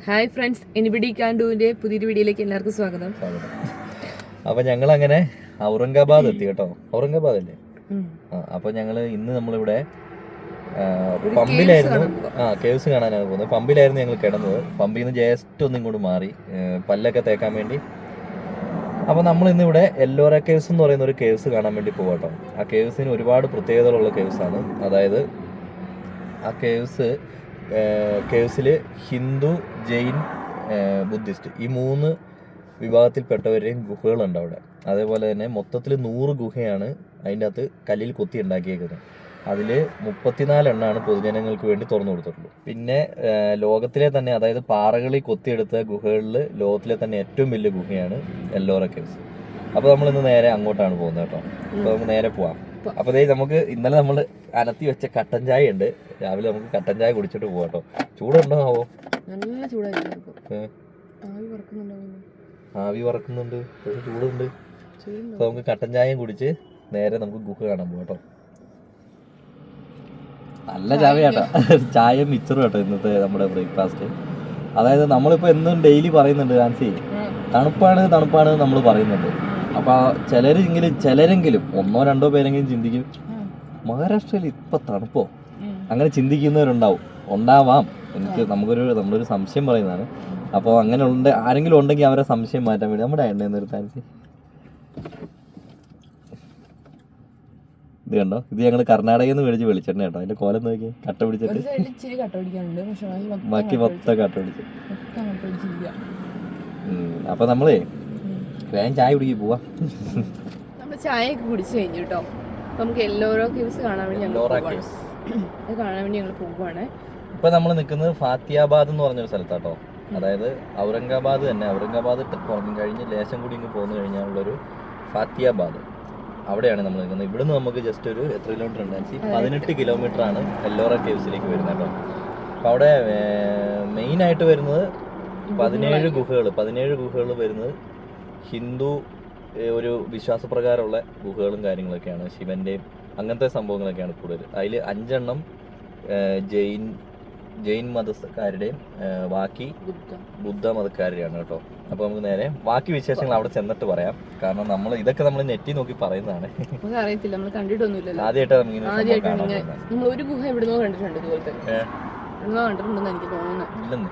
Hi friends, anybody can ഡൂവിന്റെ പുതിയൊരു വീഡിയോയിലേക്ക് എല്ലാവർക്കും സ്വാഗതം. അപ്പൊ ഞങ്ങൾ അങ്ങനെ ഔറംഗാബാദ് എത്തി കേട്ടോ. ഔറംഗാബാദ് അല്ലേ? അപ്പൊ ഞങ്ങള് ഇന്ന് നമ്മളിവിടെ പമ്പിലായിരുന്നു. കേവ്സ് കാണാനാണ് പോകുന്നത്. പമ്പിലായിരുന്നു ഞങ്ങൾ കിടന്നത്. പമ്പിൽ നിന്ന് ജസ്റ്റ് ഒന്നും ഇങ്ങോട്ട് മാറി പല്ലൊക്കെ തേക്കാൻ വേണ്ടി. അപ്പൊ നമ്മൾ ഇന്ന് ഇവിടെ എല്ലോറ കേവ്സ് എന്ന് പറയുന്ന ഒരു കേവ്സ് കാണാൻ വേണ്ടി പോകാട്ടോ. ആ കേവ്സിന് ഒരുപാട് പ്രത്യേകതകളുള്ള കേവ്സ് ആണ്. അതായത് ആ കേവ്സിൽ ഹിന്ദു, ജെയിൻ, ബുദ്ധിസ്റ്റ് ഈ 3 വിഭാഗത്തിൽപ്പെട്ടവരെയും ഗുഹകളുണ്ട് അവിടെ. അതേപോലെ തന്നെ മൊത്തത്തിൽ 100 ഗുഹയാണ് അതിൻ്റെ അകത്ത് കല്ലിൽ കൊത്തി ഉണ്ടാക്കിയേക്കുന്നത്. അതിൽ 34 എണ്ണമാണ് പൊതുജനങ്ങൾക്ക് വേണ്ടി തുറന്നു കൊടുത്തിട്ടുള്ളൂ. പിന്നെ ലോകത്തിലെ തന്നെ, അതായത് പാറകളിൽ കൊത്തിയെടുത്ത ഗുഹകളിൽ ലോകത്തിലെ തന്നെ ഏറ്റവും വലിയ ഗുഹയാണ് എല്ലോറ കേവ്സ്. അപ്പോൾ നമ്മൾ ഇന്ന് നേരെ അങ്ങോട്ടാണ് പോകുന്നത് കേട്ടോ. അപ്പോൾ നമുക്ക് നേരെ പോവാം. അപ്പോൾ നമുക്ക് ഇന്നലെ നമ്മൾ അനത്തി വെച്ച കട്ടൻ ചായ ഉണ്ട്. രാവിലെ നമുക്ക് കട്ടൻ ചായ കുടിച്ചിട്ട് പോവാം കേട്ടോ. ചൂടുണ്ടോ ആവോ? നല്ല ചൂടായിരിക്കും. ആവി പറക്കുന്നുണ്ട്, പക്ഷെ ചൂടുണ്ട്. അപ്പോൾ നമുക്ക് കട്ടൻ ചായയും കുടിച്ച് നേരെ നമുക്ക് ഗുഹ കാണാൻ പോവാം കേട്ടോ. നല്ല ചായയാട്ടോ, ചായയും മിച്ചറും കേട്ടോ ഇന്നത്തെ നമ്മുടെ ബ്രേക്ക്ഫാസ്റ്റ്. അതായത് നമ്മളിപ്പോൾ എന്നും ഡെയിലി പറയുന്നുണ്ട് ആൻസി, തണുപ്പാണ് നമ്മൾ പറയുന്നുണ്ട്. അപ്പോൾ ചിലരെങ്കിലും 1-2 പേരെങ്കിലും ചിന്തിക്കും, മഹാരാഷ്ട്രയിൽ ഇപ്പം തണുപ്പോ? അങ്ങനെ ഉണ്ടാവാം. നമ്മളൊരു സംശയം പറയുന്നതാണ്. അപ്പോൾ അങ്ങനെ ആരെങ്കിലും ഉണ്ടെങ്കിൽ അവരെ സംശയം മാറ്റാൻ വേണ്ടി നമ്മുടെ എണ്ണ നിർത്താൻ. ഇത് കണ്ടോ, ഇത് ഞങ്ങൾ കർണാടകയിൽ നിന്ന് മേടിച്ച് വെളിച്ചെണ്ണ കേട്ടോ. അതിന്റെ കോലം നോക്കി, കട്ട പിടിച്ചിട്ട് ബാക്കി മൊത്തം കട്ട പിടിച്ച്. അപ്പൊ നമ്മളേ വേഗം ചായ കുടിക്കാൻ പോവാ. നമ്മൾ ചായയൊക്കെ കുടിച്ചു കഴിഞ്ഞു കേട്ടോ. നമുക്ക് എല്ലോറ കേവ്സ് കാണാൻ വേണ്ടി ഞങ്ങൾ പോകുവാണ്. ഇപ്പൊ നമ്മൾ നിൽക്കുന്നത് ഫാത്തിയാബാദ് എന്ന് പറഞ്ഞൊരു സ്ഥലത്താട്ടോ. അതായത് ഔറംഗാബാദ് തന്നെ. ഔറംഗാബാദ് കഴിഞ്ഞ് ലേശം കൂടി ഇങ്ങ് പോന്നു കഴിഞ്ഞാലുള്ളൊരു ഫാത്തിയാബാദ്, അവിടെയാണ് നമ്മൾ നിൽക്കുന്നത്. ഇവിടുന്ന് നമുക്ക് ജസ്റ്റ് ഒരു എത്ര കിലോമീറ്റർ ഉണ്ട്? 18 കിലോമീറ്റർ ആണ് എല്ലോറ കേവ്സിലേക്ക് വരുന്നത് കേട്ടോ. അപ്പോൾ അവിടെ മെയിനായിട്ട് വരുന്നത് 17 ഗുഹകൾ വരുന്നത് ഹിന്ദു ഒരു വിശ്വാസപ്രകാരമുള്ള ഗുഹകളും കാര്യങ്ങളൊക്കെയാണ്. ശിവന്റെയും അങ്ങനത്തെ സംഭവങ്ങളൊക്കെയാണ് കൂടുതൽ. അതിൽ 5 എണ്ണം ജെയിൻ മതക്കാരുടെയും ബാക്കി ബുദ്ധ മതക്കാരുടെയാണ് കേട്ടോ. അപ്പോൾ നമുക്ക് നേരെ ബാക്കി വിശേഷങ്ങൾ അവിടെ ചെന്നിട്ട് പറയാം. കാരണം ഇതൊക്കെ നമ്മൾ നെറ്റിൽ നോക്കി പറയുന്നതാണ്. അറിയത്തില്ല, നമ്മൾ കണ്ടിട്ടൊന്നുമില്ല. ആദ്യമായിട്ടാണ് നമ്മൾ ഒരു ഗുഹ എവിടുന്നോ കണ്ടിട്ടുണ്ട്. ഇതുപോലത്തെ കണ്ടിട്ടുണ്ടെന്ന് എനിക്ക് തോന്നുന്നു.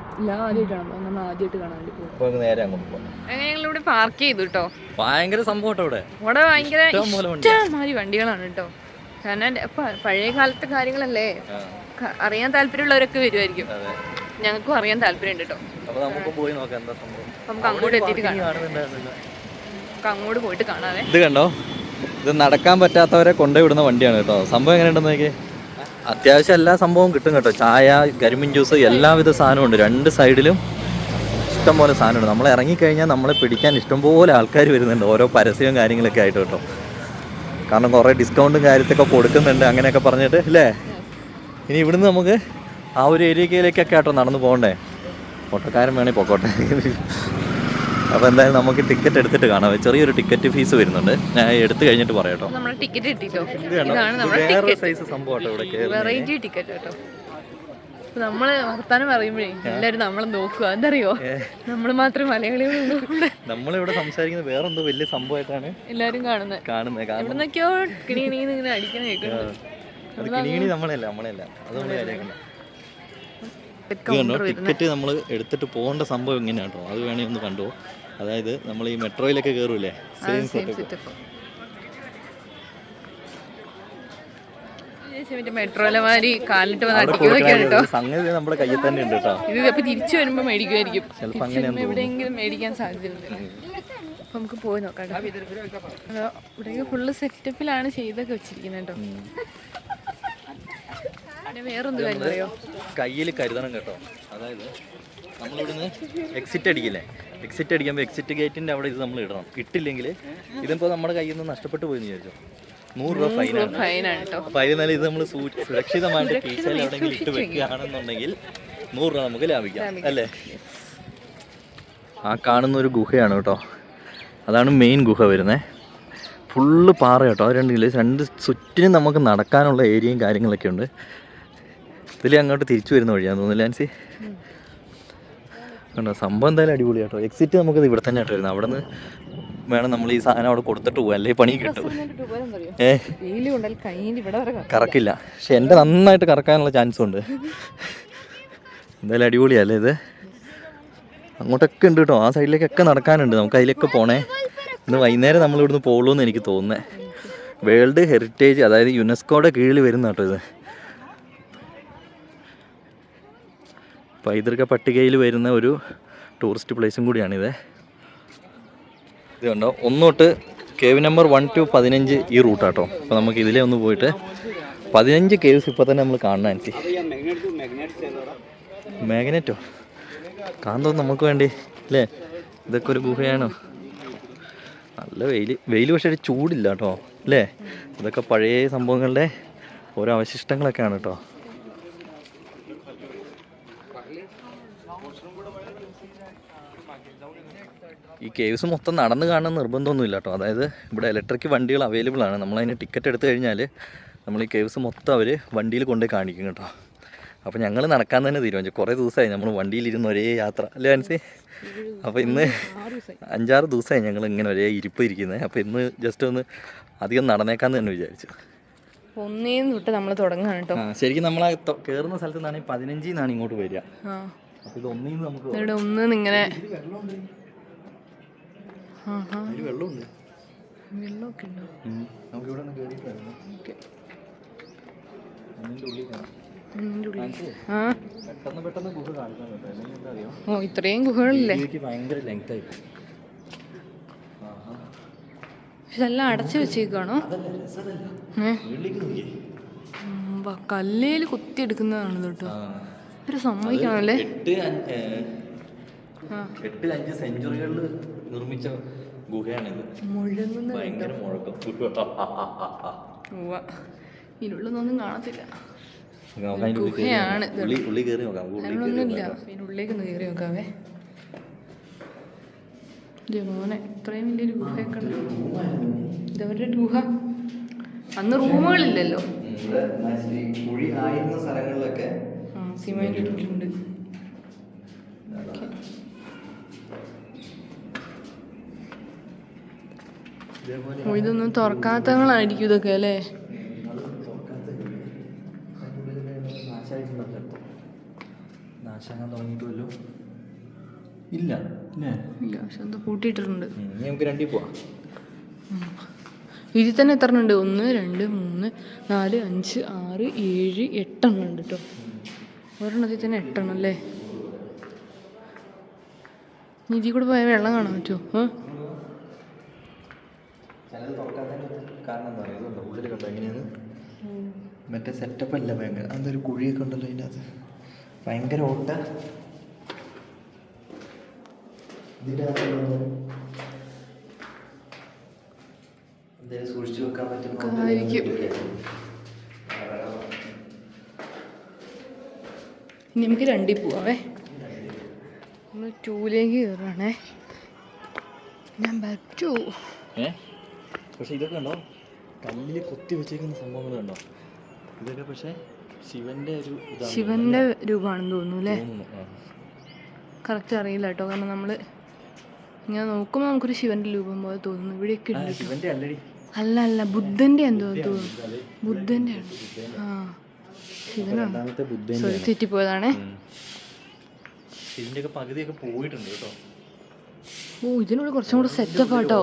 ആദ്യമായിട്ട് കാണാൻ വേണ്ടി പോകും. നേരെ അങ്ങോട്ട് പോകാം. ഞങ്ങളിവിടെ പാർക്ക് ചെയ്തു കേട്ടോ. ഭയങ്കര സംഭവം ഇവിടെ ഭയങ്കര ഇഷ്ടംമാതിരി വണ്ടികളാണ് കേട്ടോ. കാരണം പഴയ കാലത്തെ കാര്യങ്ങളല്ലേ, അറിയാൻ താല്പര്യമുള്ളവരൊക്കെ വരുമായിരിക്കും. ഞങ്ങൾക്കും അറിയാൻ താല്പര്യമുണ്ട് കേട്ടോ. നമുക്ക് അങ്ങോട്ട് എത്തിയിട്ട് കാണാം. അങ്ങോട്ട് പോയിട്ട് കാണാവേ. ഇത് കണ്ടോ, ഇത് നടക്കാൻ പറ്റാത്തവരെ കൊണ്ടുവിടുന്ന വണ്ടിയാണ് കേട്ടോ. സംഭവം എങ്ങനെയുണ്ടെന്ന് നോക്കിയേ. അത്യാവശ്യം എല്ലാ സംഭവവും കിട്ടും കേട്ടോ. ചായ, കരിമീൻ ജ്യൂസ്, എല്ലാവിധ സാധനവും ഉണ്ട്. 2 സൈഡിലും ഇഷ്ടംപോലെ സാധനമുണ്ട്. നമ്മൾ ഇറങ്ങിക്കഴിഞ്ഞാൽ നമ്മളെ പിടിക്കാൻ ഇഷ്ടംപോലെ ആൾക്കാർ വരുന്നുണ്ട്, ഓരോ പരസ്യവും കാര്യങ്ങളൊക്കെ ആയിട്ട് കേട്ടോ. കാരണം കുറേ ഡിസ്കൗണ്ടും കാര്യത്തൊക്കെ കൊടുക്കുന്നുണ്ട്, അങ്ങനെയൊക്കെ പറഞ്ഞിട്ട് അല്ലേ. ഇനി ഇവിടുന്ന് നമുക്ക് ആ ഒരു ഏരിയയിലേക്കൊക്കെ ആട്ടോ നടന്നു പോകണ്ടേ. ഓട്ടോക്കാരൻ വേണമെങ്കിൽ പൊക്കോട്ടെ. അപ്പോൾ എന്തായാലും നമുക്ക് ടിക്കറ്റ് എടുത്തിട്ട് കാണാം. ചെറിയൊരു ടിക്കറ്റ് ഫീസ് വരുന്നുണ്ട്. ഞാൻ എടുത്തു കഴിഞ്ഞിട്ട് പറയാം കേട്ടോ. വെറൈറ്റി ടിക്കറ്റ് കേട്ടോ. നമ്മള് വർത്താനം പറയുമ്പോഴേ എല്ലാവരും നമ്മളെ നോക്കുക. എന്തറിയോ, നമ്മള് മാത്രമേ മലയാളികളുള്ളൂ. നമ്മളിവിടെ സംസാരിക്കുന്നത് വേറെന്തോ വലിയ സംഭവമായിട്ടാണ് എല്ലാവരും കാണുന്നത്. എവിടുന്നൊക്കെയോ കിണികിണീന്ന് ഇങ്ങനെ അടിക്കണ കേൾക്കുന്നത്. ടിക്കറ്റ് നമ്മൾ എടുത്തിട്ട് പോകേണ്ട സംഭവം ഇങ്ങനെയാണ് കേട്ടോ. അത് വേണമെങ്കിൽ ഒന്ന് കണ്ടോ. അതായത് നമ്മൾ ഈ മെട്രോയിലൊക്കെ കയറൂലേ, സെയിം സെറ്റപ്പ്. മെട്രോയിലെ കാലിട്ട് കേട്ടോ. സംഗതി നമ്മുടെ കയ്യിൽ തന്നെ ഉണ്ട് കേട്ടോ. ഇത് അപ്പൊ തിരിച്ചു വരുമ്പോ മേടിക്കുമായിരിക്കും. എവിടെയെങ്കിലും മേടിക്കാൻ സാധ്യതയുണ്ട്. നമുക്ക് പോയി നോക്കാം. ഇവിടെ ഫുള്ള് സെറ്റപ്പിലാണ് ചെയ്തൊക്കെ വെച്ചിരിക്കുന്നത് കേട്ടോ. വേറൊന്നും കാര്യം പറയോ, കയ്യിൽ കരുതണം കേട്ടോ. അതായത് നമ്മളിവിടുന്ന് എക്സിറ്റ് അടിക്കുമ്പോൾ എക്സിറ്റ് ഗേറ്റിന്റെ അവിടെ ഇത് നമ്മൾ ഇടണം. ഇട്ടില്ലെങ്കിൽ ഇതിപ്പോ നമ്മുടെ കയ്യിൽ നിന്ന് നഷ്ടപ്പെട്ടു പോയെന്ന് വിചാരിച്ചോ, 100 രൂപ ഫൈനാണ് കേട്ടോ. അപ്പൊ അതിനാലും ഇത് നമ്മൾ സുരക്ഷിതമായിട്ട് കീശയിൽ എവിടെയെങ്കിലും ഇട്ട് വെക്കുകയാണെന്നുണ്ടെങ്കിൽ 100 രൂപ നമുക്ക് ലാഭിക്കാം അല്ലേ. ആ കാണുന്ന ഒരു ഗുഹയാണ് കേട്ടോ. അതാണ് മെയിൻ ഗുഹ വരുന്നത്. ഫുള്ള് പാറ കേട്ടോ. അത് 2 ചുറ്റിനും നമുക്ക് നടക്കാനുള്ള ഏരിയയും കാര്യങ്ങളൊക്കെ ഉണ്ട്. ഇതിൽ അങ്ങോട്ട് തിരിച്ചു വരുന്ന വഴിയാന്ന് തോന്നുന്നില്ല ആൻസി. കണ്ടോ സംഭവം എന്തായാലും അടിപൊളി കേട്ടോ. എക്സിറ്റ് നമുക്കത് ഇവിടെ തന്നെ ആയിട്ട് വരുന്നത്. അവിടെ നിന്ന് വേണം നമ്മൾ ഈ സാധനം അവിടെ കൊടുത്തിട്ട് പോകാം, അല്ലെങ്കിൽ പണി കിട്ടും. കറക്കില്ല, പക്ഷെ എൻ്റെ നന്നായിട്ട് കറക്കാനുള്ള ചാൻസും ഉണ്ട്. എന്തായാലും അടിപൊളിയല്ലേ ഇത്. അങ്ങോട്ടൊക്കെ ഉണ്ട് കേട്ടോ, ആ സൈഡിലേക്കൊക്കെ നടക്കാനുണ്ട്. നമുക്ക് അതിലൊക്കെ പോണേ. ഇന്ന് വൈകുന്നേരം നമ്മൾ ഇവിടുന്ന് പോകുള്ളൂ എന്ന് എനിക്ക് തോന്നുന്നത്. വേൾഡ് ഹെറിറ്റേജ്, അതായത് യുനെസ്കോയുടെ കീഴിൽ വരുന്ന കേട്ടോ ഇത്. പൈതൃക പട്ടികയിൽ വരുന്ന ഒരു ടൂറിസ്റ്റ് പ്ലേസും കൂടിയാണിത്. ഇത് കണ്ടോ, 1 തൊട്ട് കേവ് നമ്പർ 1 to 15 ഈ റൂട്ടാട്ടോ. അപ്പോൾ നമുക്ക് ഇതിലേ ഒന്ന് പോയിട്ട് 15 കേവ്സ് ഇപ്പോൾ തന്നെ നമ്മൾ കാണണം. എനിക്ക് മാഗ്നറ്റോ കാന്തോ നമുക്ക് വേണ്ടി അല്ലേ? ഇതൊക്കെ ഒരു ഗുഹയാണോ? നല്ല വെയിൽ പക്ഷേ ഒരു ചൂടില്ല കേട്ടോ അല്ലേ? ഇതൊക്കെ പഴയ സംഭവങ്ങളുടെ ഓരോ അവശിഷ്ടങ്ങളൊക്കെയാണ് കേട്ടോ. ഈ കേവ്സ് മൊത്തം നടന്ന് കാണാൻ നിർബന്ധമൊന്നുമില്ല കേട്ടോ. അതായത് ഇവിടെ ഇലക്ട്രിക് വണ്ടികൾ അവൈലബിൾ ആണ്. നമ്മളതിന് ടിക്കറ്റ് എടുത്തു കഴിഞ്ഞാൽ നമ്മൾ ഈ കേവ്സ് മൊത്തം അവർ വണ്ടിയിൽ കൊണ്ടുപോയി കാണിക്കും കേട്ടോ. അപ്പോൾ ഞങ്ങൾ നടക്കാൻ തന്നെ തീരുമാനിച്ചു. കുറേ ദിവസമായി നമ്മൾ വണ്ടിയിലിരുന്ന് ഒരേ യാത്ര അല്ലേ മനസ്സി. അപ്പോൾ ഇന്ന് 5-6 ദിവസമായി ഞങ്ങൾ ഇങ്ങനെ ഒരേ ഇരിപ്പ് ഇരിക്കുന്നത്. അപ്പോൾ ഇന്ന് ജസ്റ്റ് ഒന്ന് അധികം നടന്നേക്കാന്ന് തന്നെ വിചാരിച്ചു. 1 തൊട്ട് നമ്മൾ തുടങ്ങാണ് കേട്ടോ. ശരിക്കും നമ്മൾ കയറുന്ന സ്ഥലത്ത് നിന്നാണ് 15 നിന്നാണ് ഇങ്ങോട്ട് വരിക. അപ്പോൾ ഇത് 1 നമുക്ക് ഇങ്ങനെ വെള്ളമുണ്ട്. വെള്ളമൊക്കെ ഉണ്ടോ? നമുക്ക് ഇവിടെ ഒന്ന് കയറിയിട്ടായിരുന്നു. പെട്ടെന്ന് ഗുഹ കാണിക്കാൻ പറ്റും. ഓ ഇത്രയും ഗുഹകളില്ലേ? ഭയങ്കര ലെങ്ത് ആയി. ഇതെല്ലാം അടച്ചു വെച്ചേക്കാണോ? കല്ലേല് കുത്തിയെടുക്കുന്നതാണ് കേട്ടോ. ഒരു സമ്മതിക്കാണല്ലേ. 8-5 സെഞ്ചുറികളിൽ നിർമ്മിച്ച ഗുഹയാണിത്. ഭയങ്കര മുഴക്കം. ഇതിനുള്ളതൊന്നും കാണത്തില്ല. ഗുഹയാണ്. അതിനുള്ളൊന്നുമില്ല. ഇതിനുള്ളിലേക്ക് ഒന്ന് കയറി നോക്കാവേ. മോനെ ഇത്രയും വലിയൊരു ഗുഹയൊക്കെ ഉണ്ട്. ഇതവരുടെ ഗുഹ. അന്ന് റൂമുകളില്ലല്ലോ. സിമെന്റ് ഇട്ടിട്ടുണ്ട്. ഇതൊന്നും തുറക്കാത്തങ്ങളായിരിക്കും ഇതൊക്കെ അല്ലേ? നാശാക്കാൻ തുടങ്ങിയിട്ടുമല്ലോ. ഇല്ല പക്ഷെ എന്തോ കൂട്ടിയിട്ടുണ്ട്. നമുക്ക് 2 പോവാം. ഇതിൽ തന്നെ എത്ര ഉണ്ട്? 1, 2, 3, 4, 5, 6, 7, 8 എണ്ണം ഉണ്ട് കേട്ടോ. ഒരെണ്ണത്തിൽ തന്നെ 8 എണ്ണം അല്ലേ? ഇതിൽ കൂടെ പോയാൽ വെള്ളം കാണാൻ പറ്റുമോ? മറ്റേ സെറ്റപ്പ് അല്ല, ഭയങ്കര അതൊരു കുഴിയൊക്കെ ഉണ്ടല്ലോ അതിൻ്റെ അകത്ത്. ഭയങ്കര ഓട്ട. സൂക്ഷിച്ചു വെക്കാൻ പറ്റും. ഇനി നമുക്ക് 2 പോവാവേ. നമ്മൾ 2ലേക്ക് കയറാണേ. ഞാൻ പറ്റൂ. പക്ഷെ ഇതൊക്കെ ഉണ്ടോ, കല്ലിൽ കൊത്തി വെച്ചേക്കുന്ന സംഭവങ്ങൾ കണ്ടോ? ഇതൊക്കെ പക്ഷേ ശിവന്റെ രൂപമാണെന്ന് തോന്നുന്നു അല്ലേ? കറക്റ്റ് അറിയില്ല കേട്ടോ. കാരണം നമ്മൾ ഇങ്ങനെ നോക്കുമ്പോൾ നമുക്കൊരു ശിവന്റെ രൂപം പോലെ തോന്നുന്നു. ഇവിടെയൊക്കെ ഉണ്ട്. അല്ല ബുദ്ധന്റെ എന്തോ തോന്നുന്നു. ബുദ്ധന്റെ ആണ്. ശിവനാണ്. സോറി തെറ്റിപ്പോയതാണേ. ഇതിന്റെയൊക്കെ പകുതിയൊക്കെ പോയിട്ടുണ്ട് കേട്ടോ. ഓ ഇതിനോട് കുറച്ചും കൂടെ സെറ്റപ്പ് ആട്ടോ.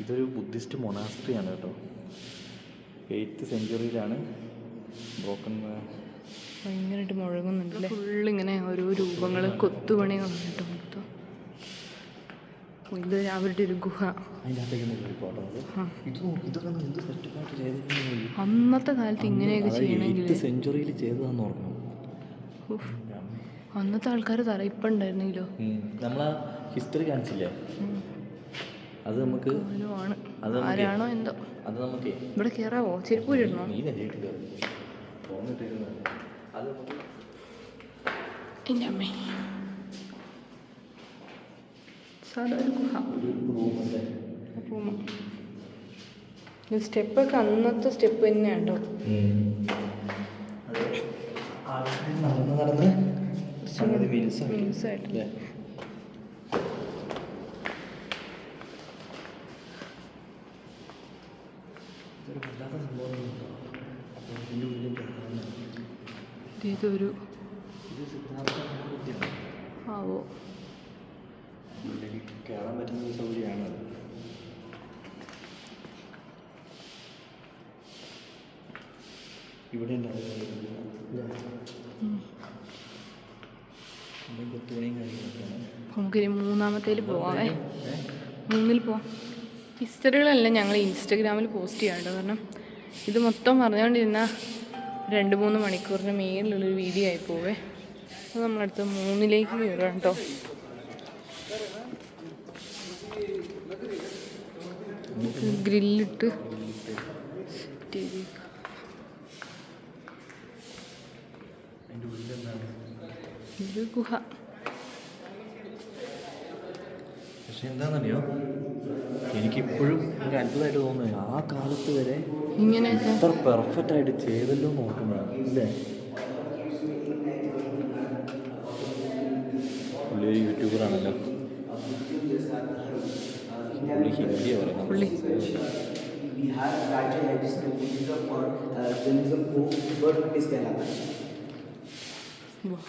ഇതൊരു ബുദ്ധിസ്റ്റ് മൊണാസ്ട്രിയാണ് കേട്ടോ. 8th സെഞ്ചുറിയിലാണ്. ബ്രോക്കൺ ഭയങ്കരമായിട്ട് മുഴങ്ങുന്നുണ്ട്. ഫുള്ളിങ്ങനെ ഓരോ രൂപങ്ങൾ കൊത്തുപണികളാണ് കേട്ടോ. മൊത്തം ഇത് അവരുടെ ഒരു ഗുഹ. അന്നത്തെ കാലത്ത് ഇങ്ങനെയൊക്കെ ചെയ്യണമെങ്കിൽ സെഞ്ചുറിയിൽ ചെയ്തതാന്ന് ഓർക്കണം. അന്നത്തെ ആൾക്കാർ ഇപ്പം ഉണ്ടായിരുന്നെങ്കിലോ. നമ്മളാ ഹിസ്റ്ററി കാണിച്ചില്ലേ, അത് നമുക്ക് ആരാണോ എന്തോ. അത് നമുക്ക് ഇവിടെ കയറാവോ? ചെരുപ്പൂരിടണോ? എൻ്റെ അമ്മേ. സാധാരണ ഗുഹ. സ്റ്റെപ്പൊക്കെ അന്നത്തെ സ്റ്റെപ്പ് തന്നെയാണ് കേട്ടോ. നടന്ന് മിനുസായിട്ടില്ലേ. ഇതൊരു ആവോ കയറാൻ പറ്റുന്ന സൗകര്യമാണ്. ഇവിടെ നമുക്കിനി മൂന്നാമത്തേൽ പോവാമേ. 3 പോവാം. ഹിസ്റ്ററികളെല്ലാം ഞങ്ങൾ ഇൻസ്റ്റഗ്രാമിൽ പോസ്റ്റ് ചെയ്യാറുണ്ട്. കാരണം ഇത് മൊത്തം പറഞ്ഞുകൊണ്ടിരുന്ന 2-3 മണിക്കൂറിന് മേളിലുള്ളൊരു വീഡിയോ ആയി പോവേ. അപ്പോൾ നമ്മളടുത്ത് 3ലേക്ക് കയറാം കേട്ടോ. ഗ്രില്ലിട്ട് സെറ്റ് ചെയ്ത് ഒരു ഗുഹ. പക്ഷെ എന്താണെന്നറിയോ, എനിക്കിപ്പോഴും ഒരു അത്ഭുതമായിട്ട് തോന്നുന്നത് ആ കാലത്ത് വരെ ഇങ്ങനെയൊക്കെ എത്ര പെർഫെക്റ്റ് ആയിട്ട് ചെയ്തല്ലോ നോക്കുമ്പോഴാണ് അല്ലേ. പുള്ളി ഒരു യൂട്യൂബറാണല്ലോ, പുള്ളി ഹിന്ദിയാ പറയുന്നത്.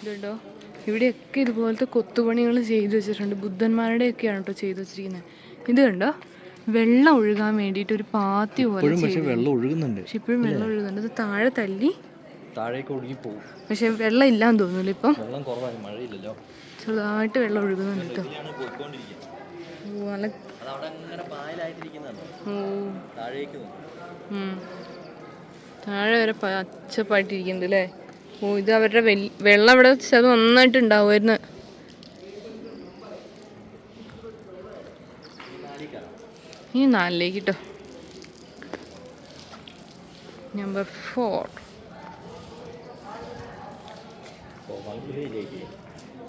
കേട്ടോ ഇവിടെയൊക്കെ ഇതുപോലത്തെ കൊത്തുപണികൾ ചെയ്തു വെച്ചിട്ടുണ്ട്. ബുദ്ധന്മാരുടെയൊക്കെയാണ് കേട്ടോ ചെയ്തു വെച്ചിരിക്കുന്നത്. ഇത് കണ്ടോ, വെള്ളം ഒഴുകാൻ വേണ്ടിയിട്ട് ഒരു പാത്തി പോലെ. പക്ഷെ വെള്ളം ഒഴുകുന്നുണ്ട്. പക്ഷെ ഇപ്പോഴും വെള്ളം ഒഴുകുന്നുണ്ട്. ഇത് താഴെ തല്ലി താഴേക്ക് ഒഴുകി പോകും. പക്ഷെ വെള്ളം ഇല്ലാന്ന് തോന്നുന്നില്ല ഇപ്പം. വെള്ളം കുറവാണ്, മഴയില്ലല്ലോ. ചെറുതായിട്ട് വെള്ളം ഒഴുകുന്നുണ്ട് കേട്ടോ. നല്ല താഴെ വരെ പച്ചപ്പായിട്ടിരിക്കുന്നുണ്ട് അല്ലേ. ഓ ഇത് അവരുടെ വെള്ളം ഇവിടെ അത് നന്നായിട്ട് ഉണ്ടാവുമായിരുന്നു. ഇനി 4ലേക്ക് കേട്ടോ. നമ്പർ 4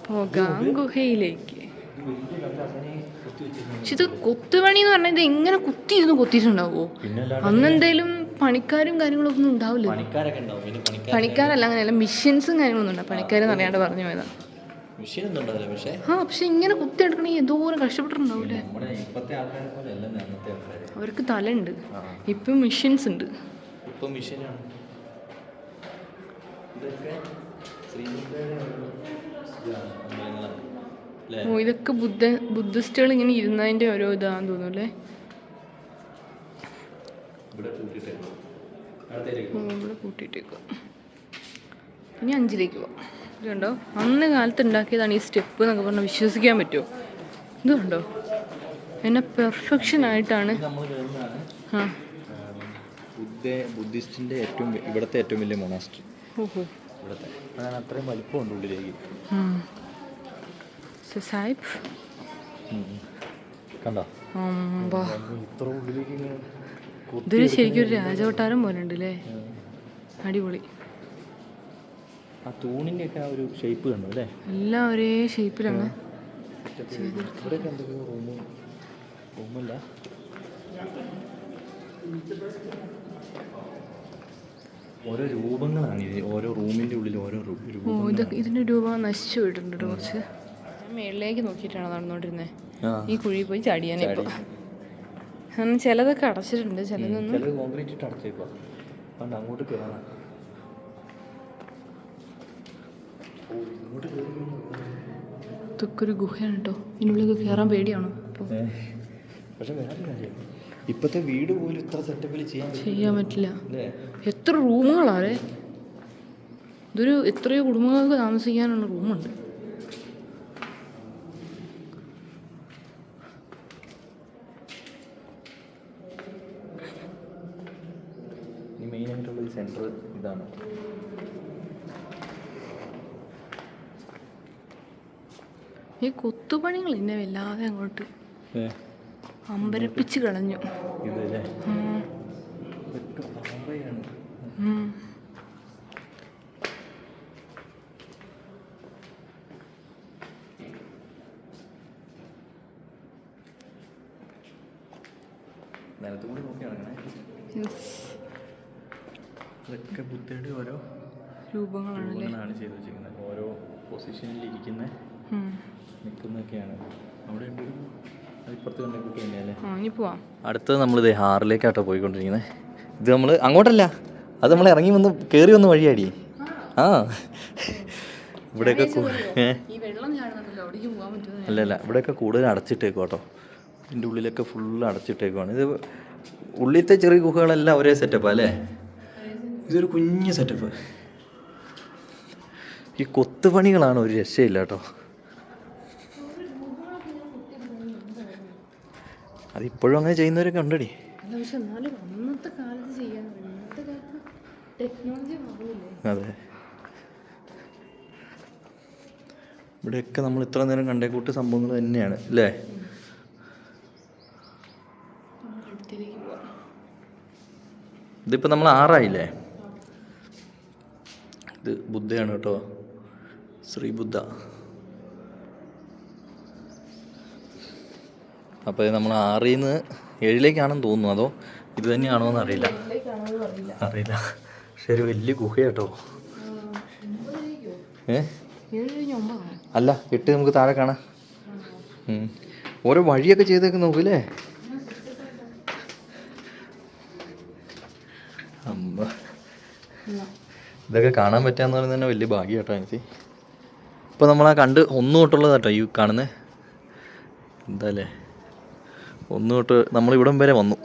പോകാം ഗുഹയിലേക്ക്. പക്ഷെ ഇത് കൊത്തുപണി എന്ന് പറഞ്ഞാൽ ഇത് എങ്ങനെ കൊത്തിയിട്ടുണ്ടാവോ? അന്നെന്തേലും പണിക്കാരും കാര്യങ്ങളും ഒന്നും ഉണ്ടാവില്ല. പണിക്കാരല്ല, അങ്ങനെയല്ല, മിഷൻസും കാര്യങ്ങളൊന്നും ഉണ്ടാവും. പണിക്കാരെന്ന് അറിയാണ്ട് പറഞ്ഞു പോയതാ. പക്ഷെ ഇങ്ങനെ കുത്തിയെടുക്കണമെങ്കിൽ എന്തോരം കഷ്ടപ്പെട്ടിട്ടുണ്ടാവൂലേ. അവർക്ക് തലയുണ്ട്, ഇപ്പം മിഷൻസ് ഉണ്ട്. ഓ ഇതൊക്കെ ബുദ്ധിസ്റ്റുകൾ ഇങ്ങനെ ഇരുന്നതിൻ്റെ ഓരോ ഇതാന്ന് തോന്നുന്നു. ഇവിടെ കൂട്ടിയിട്ടേക്കും. ഇനി 5ലേക്ക് പോവാം. ഇത് കണ്ടോ, അന്ന് കാലത്ത് ഉണ്ടാക്കിയതാണ് ഈ സ്റ്റെപ്പ് എന്നൊക്കെ പറഞ്ഞാൽ വിശ്വസിക്കാൻ പറ്റുമോ? ഇത് കണ്ടോ, എന്നെ പെർഫെക്ഷൻ ആയിട്ടാണ്. ബുദ്ധിസ്റ്റിന്റെ ഇവിടുത്തെ ഏറ്റവും വലിയ മൊണാസ്ട്രി. ഓഹോ, ഇവിടുത്തെ അത്രയും വലിപ്പമുണ്ട് ഉള്ളിലേക്ക്. കണ്ടോ ഇത്ര ഉള്ളിലേക്ക്. ഇതൊരു ശരിക്കും ഒരു രാജകൊട്ടാരം പോലെ ഉണ്ട് അല്ലേ. അടിപൊളി. ആ തൂണിന്റെ ഒക്കെ ഒരു ഷേപ്പ് കണ്ടോ അല്ലേ. എല്ലാം ഒരേ ഷേപ്പിലാണ്. ഇവിടെയൊക്കെ എന്തൊക്കെയോ റൂമല്ല. ഓരോ രൂപങ്ങളാണ് ഇത്. ഓരോ റൂമിന്റെ ഉള്ളിൽ ഓരോ രൂപം. ഇതൊക്കെ ഇതിന്റെ രൂപം നശിച്ചു പോയിട്ടുണ്ട് കുറച്ച്. ഞാൻ മേളിലേക്ക് നോക്കിയിട്ടാണ് നടന്നുകൊണ്ടിരുന്നത്. ഈ കുഴി പോയി ചാടിയാനേ ഇപ്പൊ. ചിലതൊക്കെ അടച്ചിട്ടുണ്ട്, ചിലതൊന്നും കോൺക്രീറ്റ് ഇട്ട് അടച്ചേക്കോ. അങ്ങോട്ട് കയറാൻ ഇതൊക്കെ ഒരു ഗുഹയാണ് കേട്ടോ. ഇതിനുള്ളിൽ കയറാൻ പേടിയാണോ? പക്ഷെ വേറെ കാര്യം, ഇപ്പോഴത്തെ വീട് പോലും ഇത്ര സെറ്റപ്പിൽ ചെയ്യാൻ പറ്റില്ല. എത്ര റൂമുകളാണേ. ഇതൊരു എത്രയോ കുടുംബങ്ങൾക്ക് താമസിക്കാനുള്ള റൂമുണ്ട്. മെയിനായിട്ടുള്ള സെൻറ്റർ ഇതാണ്. ഈ കൊത്തുപണികൾ എന്നെ വല്ലാതെ അങ്ങോട്ട് അമ്പരപ്പിച്ച് കളഞ്ഞു. നിലത്തുകൂടി നോക്കി നടക്കണേ. ഇതൊക്കെ ബുദ്ധയുടെ ഓരോ രൂപങ്ങളാണല്ലേ. ചെയ്ത് വെച്ചിരിക്കുന്നത്. ഓരോ പൊസിഷനിൽ ഇരിക്കുന്ന നിൽക്കുന്നൊക്കെയാണ്. അവിടെ ഉണ്ട് ഇപ്പുറത്ത് കണ്ടിട്ട് തന്നെയല്ലേ. ഇനി പോവാം. അടുത്തത് നമ്മളിത് ഹാറിലേക്കാട്ടോ പോയിക്കൊണ്ടിരിക്കുന്നത്. ഇത് നമ്മൾ അങ്ങോട്ടല്ല, അത് നമ്മൾ ഇറങ്ങി വന്ന് കയറി വന്ന വഴിയാടി. ആ ഇവിടെയൊക്കെ അല്ലല്ല, ഇവിടെയൊക്കെ കൂടുതൽ അടച്ചിട്ടേക്കും കേട്ടോ. ഇതിൻ്റെ ഉള്ളിലൊക്കെ ഫുള്ള് അടച്ചിട്ടേക്കുവാണ്. ഇത് ഉള്ളിലത്തെ ചെറിയ ഗുഹകളെല്ലാം ഒരേ സെറ്റപ്പാണ് അല്ലേ. ഇതൊരു കുഞ്ഞ് സെറ്റപ്പ്. ഈ കൊത്തുപണികളാണ് ഒരു രക്ഷയില്ല കേട്ടോ. അതിപ്പോഴും അങ്ങനെ ചെയ്യുന്നവരൊക്കെ ഉണ്ടടി. അതെ, ഇവിടെയൊക്കെ നമ്മൾ ഇത്ര നേരം കണ്ടേ കൂട്ട് സംഭവങ്ങൾ തന്നെയാണ് അല്ലേ. ഇതിപ്പോൾ നമ്മൾ 6 ആയില്ലേ. ഇത് ബുദ്ധയാണ് കേട്ടോ, ശ്രീ ബുദ്ധ. അപ്പോൾ നമ്മൾ 6-ൽ നിന്ന് 7-ലേക്കാണെന്ന് തോന്നുന്നു, അതോ ഇത് തന്നെയാണോ എന്ന് അറിയില്ല. പക്ഷെ ഒരു വലിയ ഗുഹയാട്ടോ. അല്ല 8 നമുക്ക് താഴെ കാണാം. ഓരോ വഴിയൊക്കെ ചെയ്തൊക്കെ നോക്കൂലേ. അമ്മ, ഇതൊക്കെ കാണാൻ പറ്റാന്ന് പറയുന്നത് തന്നെ വലിയ ഭാഗ്യം കേട്ടോ എനിക്ക്. ഇപ്പോൾ നമ്മളാ കണ്ട് 1 തൊട്ടുള്ളത് കേട്ടോ ഈ കാണുന്നത്. എന്താല്ലേ 1 തൊട്ട് നമ്മളിവിടം വരെ വന്നു.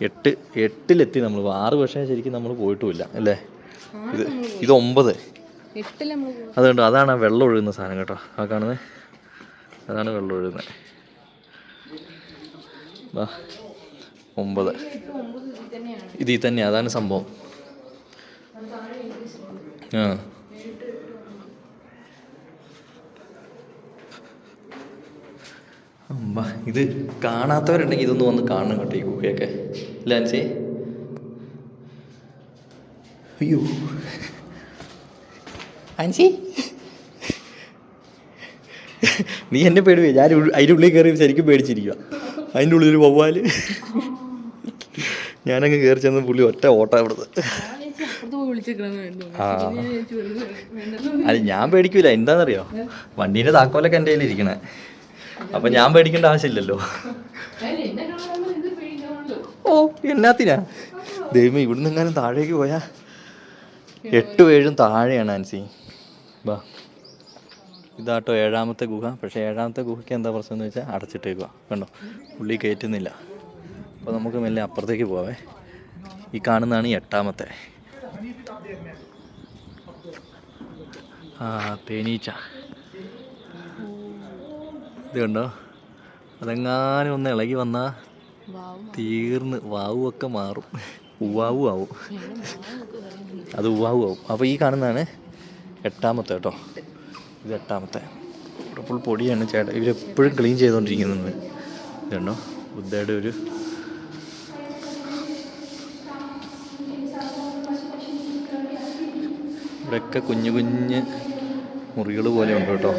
8-ലെത്തി നമ്മൾ. 6 പക്ഷേ ശരിക്കും നമ്മൾ പോയിട്ടുമില്ല അല്ലേ. ഇത് 9. അതുകൊണ്ട് അതാണ് വെള്ളം ഒഴുകുന്ന സാധനം കേട്ടോ. ആ കാണുന്നത് അതാണ് വെള്ളം ഒഴുകുന്നത്. 9 ഇതിൽ തന്നെയാണ്. അതാണ് സംഭവം. ആ ഇത് കാണാത്തവരുണ്ടെങ്കിൽ ഇതൊന്ന് വന്ന് കാണണം കേട്ടോ ഈ ഗുഹയൊക്കെ. ലാൻസി, അയ്യോ ആൻസി, നീ എന്നെ പേടിവേ. ഞാൻ അതിൻ്റെ ഉള്ളിൽ കയറി ശരിക്കും പേടിച്ചിരിക്കുക. അതിൻ്റെ ഉള്ളിലൊരു വവ്വാല്. ഞാനങ്ങ് കയറി ചെന്ന് പുള്ളി ഒറ്റ ഓട്ടം ഇവിടുന്ന്. അല്ല ഞാൻ പേടിക്കൂല. എന്താണെന്നറിയോ, വണ്ടീൻ്റെ താക്കോലൊക്കെ എൻ്റെ കയ്യിൽ ഇരിക്കണേ. അപ്പം ഞാൻ പേടിക്കേണ്ട ആവശ്യമില്ലല്ലോ. ഓ എന്നാത്തിനാ ദൈവം. ഇവിടുന്ന് എങ്ങാനും താഴേക്ക് പോയാ 8 7 താഴെയാണ് ആൻസി. ബാ, ഇതാട്ടോ 7-ാമത്തെ ഗുഹ. പക്ഷേ 7-ാമത്തെ ഗുഹയ്ക്ക് എന്താ പ്രശ്നം എന്ന് വെച്ചാൽ അടച്ചിട്ടേക്കുക. കണ്ടോ, പുള്ളി കയറ്റുന്നില്ല. അപ്പോൾ നമുക്ക് മെല്ലെ അപ്പുറത്തേക്ക് പോവേ. ഈ കാണുന്നതാണ് 8-ാമത്തെ. തേനീച്ച. ഇത് കണ്ടോ, അതെങ്ങാനും ഒന്ന് ഇളകി വന്നാൽ തീർന്ന് വാവുമൊക്കെ മാറും. ഉവാവു ആവും. അത് ഉവാവു ആവും. അപ്പോൾ ഈ കാണുന്നതാണ് 8-ാമത്തെ കേട്ടോ. ഇത് 8-ാമത്തെ. ഇവിടെ ഫുൾ പൊടിയാണ് ചേട്ടാ. ഇവരെപ്പോഴും ക്ലീൻ ചെയ്തുകൊണ്ടിരിക്കുന്നുണ്ട്. ഇതുണ്ടോ ബുദ്ധയുടെ ഒരു ഇവിടെയൊക്കെ കുഞ്ഞു കുഞ്ഞ് മുറികൾ പോലെ ഉണ്ട് കേട്ടോ.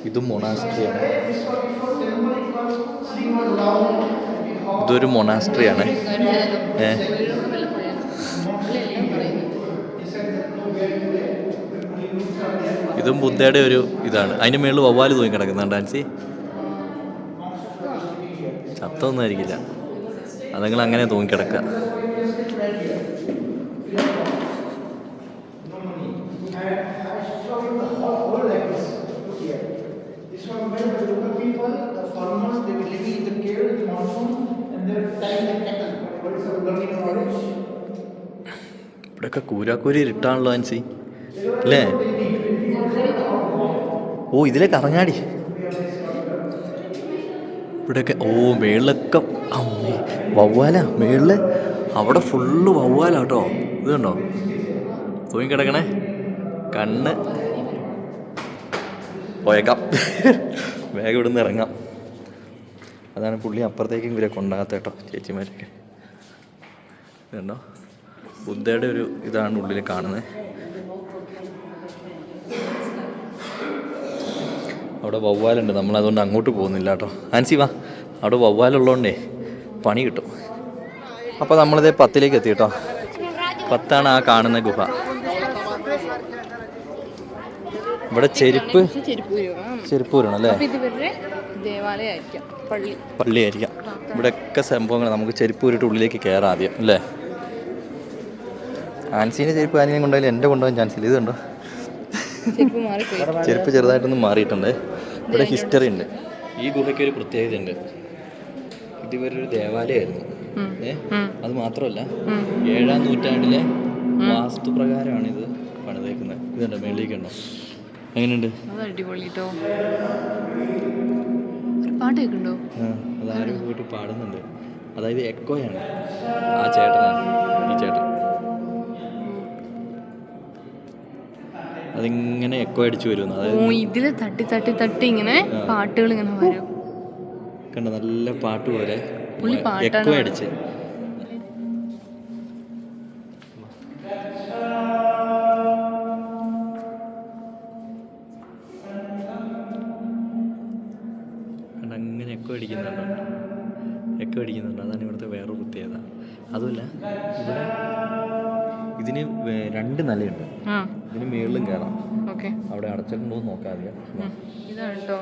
ഇതും മൊണാസ്ട്രിയാണ്. ഇതൊരു മൊണാസ്ട്രിയാണ്. ഇതും ബുദ്ധയുടെ ഒരു ഇതാണ്. അതിന് മേളിൽ വവ്വാല് തൂങ്ങി കിടക്കുന്നുണ്ട് ആൻസി. ചത്തൊന്നും ആയിരിക്കില്ല, അതങ്ങൾ അങ്ങനെ തൂങ്ങിക്കിടക്കുക. ഇവിടെയൊക്കെ കൂരാക്കൂരി ഇരുട്ടാണല്ലോ ആൻസി അല്ലേ. ഓ ഇതിലേക്ക് ഇറങ്ങാടി. ഇവിടെയൊക്കെ മേളിലൊക്കെ അമ്മേ വവ്വാല. മേളില് അവിടെ ഫുള്ള് വവ്വാലാട്ടോ. ഇത് കണ്ടോ തൂങ്ങിക്കിടക്കണേ. കണ്ണ് പോയേക്കാം. വേഗം ഇവിടുന്ന് ഇറങ്ങാം. അതാണ് പുള്ളി അപ്പുറത്തേക്കും ഇവരെ കൊണ്ടാകത്ത കേട്ടോ, ചേച്ചിമാരൊക്കെ. ഇതുണ്ടോ ബുദ്ധയുടെ ഒരു ഇതാണ് ഉള്ളിൽ കാണുന്നത്. അവിടെ വവ്വാലുണ്ട്. നമ്മളതുകൊണ്ട് അങ്ങോട്ട് പോകുന്നില്ല കേട്ടോ. ആൻസി വാ, അവിടെ വവ്വാലുള്ളതുകൊണ്ടേ പണി കിട്ടും. അപ്പോൾ നമ്മളിത് 10-ലേക്ക് എത്തി കേട്ടോ. 10 ആ കാണുന്ന ഗുഹ. ഇവിടെ ചെരുപ്പ് ചെരുപ്പ് വരണം അല്ലേ? ഇത് ഇവരുടെ ദേവാലയമായിരിക്കാം, പള്ളിയായിരിക്കാം. ഇവിടെയൊക്കെ സംഭവങ്ങൾ നമുക്ക് ചെരുപ്പ് ഊരിട്ട് ഉള്ളിലേക്ക് കയറാം ആദ്യം അല്ലേ? ആൻസീൻ്റെ ചെരുപ്പ് ആരെങ്കിലും കൊണ്ടുപോയാലും എൻ്റെ കൊണ്ടുപോകാൻ ചാൻസ് ഇല്ല. ഇത് കണ്ടോ, ചെരുപ്പ് ചെറുതായിട്ടൊന്നും മാറിയിട്ടുണ്ട്. ഇവിടെ ഹിസ്റ്ററി ഉണ്ട്. ഈ ഗുഹയ്ക്ക് ഒരു പ്രത്യേകത ഉണ്ട്. ഇത് ഇവരൊരു ദേവാലയമായിരുന്നു. അത് മാത്രമല്ല 7-ാം നൂറ്റാണ്ടിലെ വാസ്തുപ്രകാരമാണ് ഇത് പണിതേക്കുന്നത്. ഇതുണ്ടോ, മേളിലേക്ക് ഉണ്ടോ? എങ്ങനെയുണ്ട്? പാട്ട് കേൾക്കുന്നുണ്ടോ? അതാരും പോയിട്ട് പാടുന്നുണ്ട്. അതായത് എക്കോയാണ്. ആ ചേട്ടനാണ്, ഈ ചേട്ടൻ. അതിങ്ങനെ എക്കോ അടിച്ചു വരുന്നു. അതായത് ഇതില് തട്ടി തട്ടി തട്ടി ഇങ്ങനെ പാട്ടുകൾ ഇങ്ങനെ വരും. കണ്ടോ, നല്ല പാട്ട് പോലെ എക്കോ അടിച്ച്. അങ്ങനെ എക്കോ അടിക്കുന്നുണ്ട്. അതാണ് ഇവിടുത്തെ വേറൊരു പ്രത്യേകത. അതുമല്ല, ഇവിടെ ഇതിന് 2 നിലയുണ്ട്. ഇതിന് മേളിലും കയറാം. അവിടെ അടച്ചിട്ടുണ്ടോ നോക്കാതെ. ഇതാണ് കേട്ടോ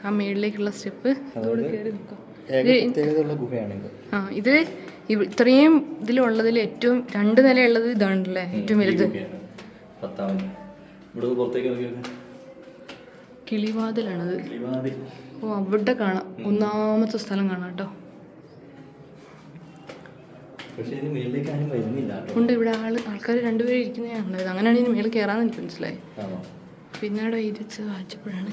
ആ മേളിലേക്കുള്ള സ്റ്റെപ്പ്. പ്രത്യേകതയുള്ള ഗുഹയാണിത്. ഇത് ഇത്രയും ഇതിലുള്ളതിൽ ഏറ്റവും 2 നിലയുള്ളത് ഇതാണല്ലേ ഏറ്റവും വലുത്. കിളിവാതിലാണത്. ഓ, അവിടെ കാണാം, 1ാമത്തെ സ്ഥലം കാണാം കേട്ടോ. ഉണ്ട് ഇവിടെ ആൾക്കാർ 2 പേര് ഇരിക്കുന്നതാണുള്ളത്. അങ്ങനെയാണ് ഇതിന് മേളിൽ കയറാന്ന് എനിക്ക് മനസ്സിലായി. പിന്നെ അവിടെ എഴുതി വായിച്ചപ്പോഴാണ്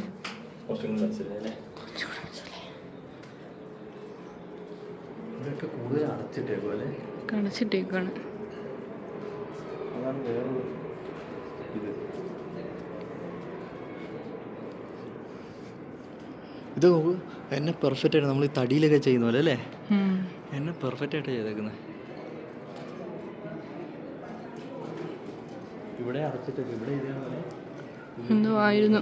കടച്ചിട്ടേക്കാണ്. ഇത് എന്നെ പെർഫെക്റ്റ് ആയിട്ട് നമ്മൾ ഈ തടിയിലൊക്കെ ചെയ്യുന്ന പോലെ അല്ലേ? എന്നെ പെർഫെക്റ്റ് ആയിട്ട് ചെയ്തേക്കുന്നത്. ഇവിടെ അടച്ചിട്ടൊക്കെ ഇവിടെ എന്തോ ആയിരുന്നു.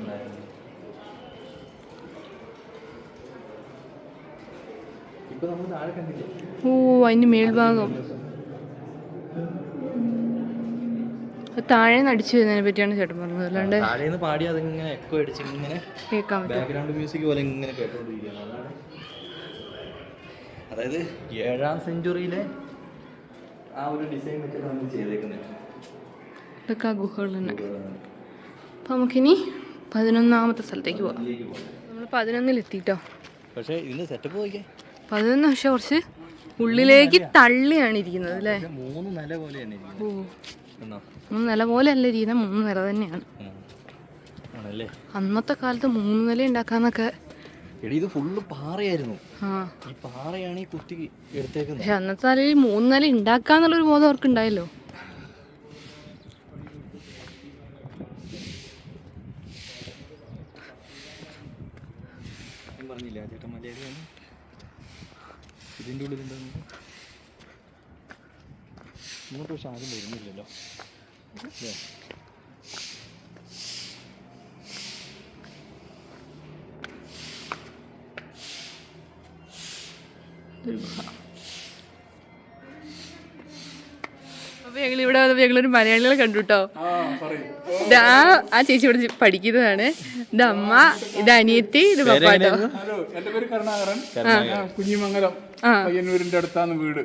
ഓ, അതിന്റെ മേൽഭാഗം താഴെ അടിച്ചു വരുന്നതിനെ പറ്റിയാണ് ചേട്ടൻ പറഞ്ഞത്. അല്ലാണ്ട് താഴേന്ന് പാടി അതിങ്ങനെ എക്കോ അടിച്ച് ഇങ്ങനെ കേൾക്കാൻ പറ്റും. ബാക്ക്ഗ്രൗണ്ട് മ്യൂസിക് പോലെ ഇങ്ങനെ കേട്ടോണ്ടിരിക്കുകയാണ്. അതായത് 7-ാം സെഞ്ചുറിയിലെ ആ ഒരു ഡിസൈൻ വെച്ചിട്ട് നമ്മൾ ചെയ്തേക്കുന്നത്. ഇതൊക്കെ ആ ഗുഹകൾ തന്നെ. അപ്പം നമുക്കിനി 11ാമത്തെ സ്ഥലത്തേക്ക് പോവാം. നമ്മൾ 11 എത്തിട്ടോ. പക്ഷേ ഇതിന്റെ സെറ്റപ്പ് നോക്കിയേ. 11 പക്ഷെ കുറച്ച് ഉള്ളിലേക്ക് തള്ളിയാണ് ഇരിക്കുന്നത് അല്ലേ? 3 നില പോലെയാണ് ഇരിക്കുന്നത്. ഓ, 3 നില പോലെ അല്ല ഇരിക്കുന്നത്, 3 നില തന്നെയാണ്. അന്നത്തെ കാലത്ത് 3 നില ഉണ്ടാക്കാന്നൊക്കെ. ഇത് ഫുള്ള് പാറയായിരുന്നു. ഈ പാറയാണ് ഈ കുത്തി എടുത്തേക്കുന്നത്. പക്ഷെ അന്നത്തെ നിലയിൽ 3 നില ഉണ്ടാക്കാന്നുള്ളൊരു ബോധം അവർക്ക് ഉണ്ടായല്ലോ. പറഞ്ഞില്ല ചേട്ടൻ മലയാളിയാണ്. ഇതിൻ്റെ ഉള്ളിലുണ്ടാകും. ഇങ്ങോട്ട് പക്ഷെ ആരും വരുന്നില്ലല്ലോ. അപ്പൊ ഞങ്ങളിവിടെ വന്നപ്പോ ഞങ്ങളൊരു മലയാളികളെ കണ്ടു കേട്ടോ. ആ ചേച്ചി ഇവിടെ പഠിക്കുന്നതാണ്. ഇത് അമ്മ, ഇത് അനിയത്തി, ഇത് പപ്പാട്ടോ. എന്റെ പേര് കരുണാകരൻ, കുഞ്ഞിമംഗലം പയ്യന്നൂരിന്റെ അടുത്താണ് വീട്.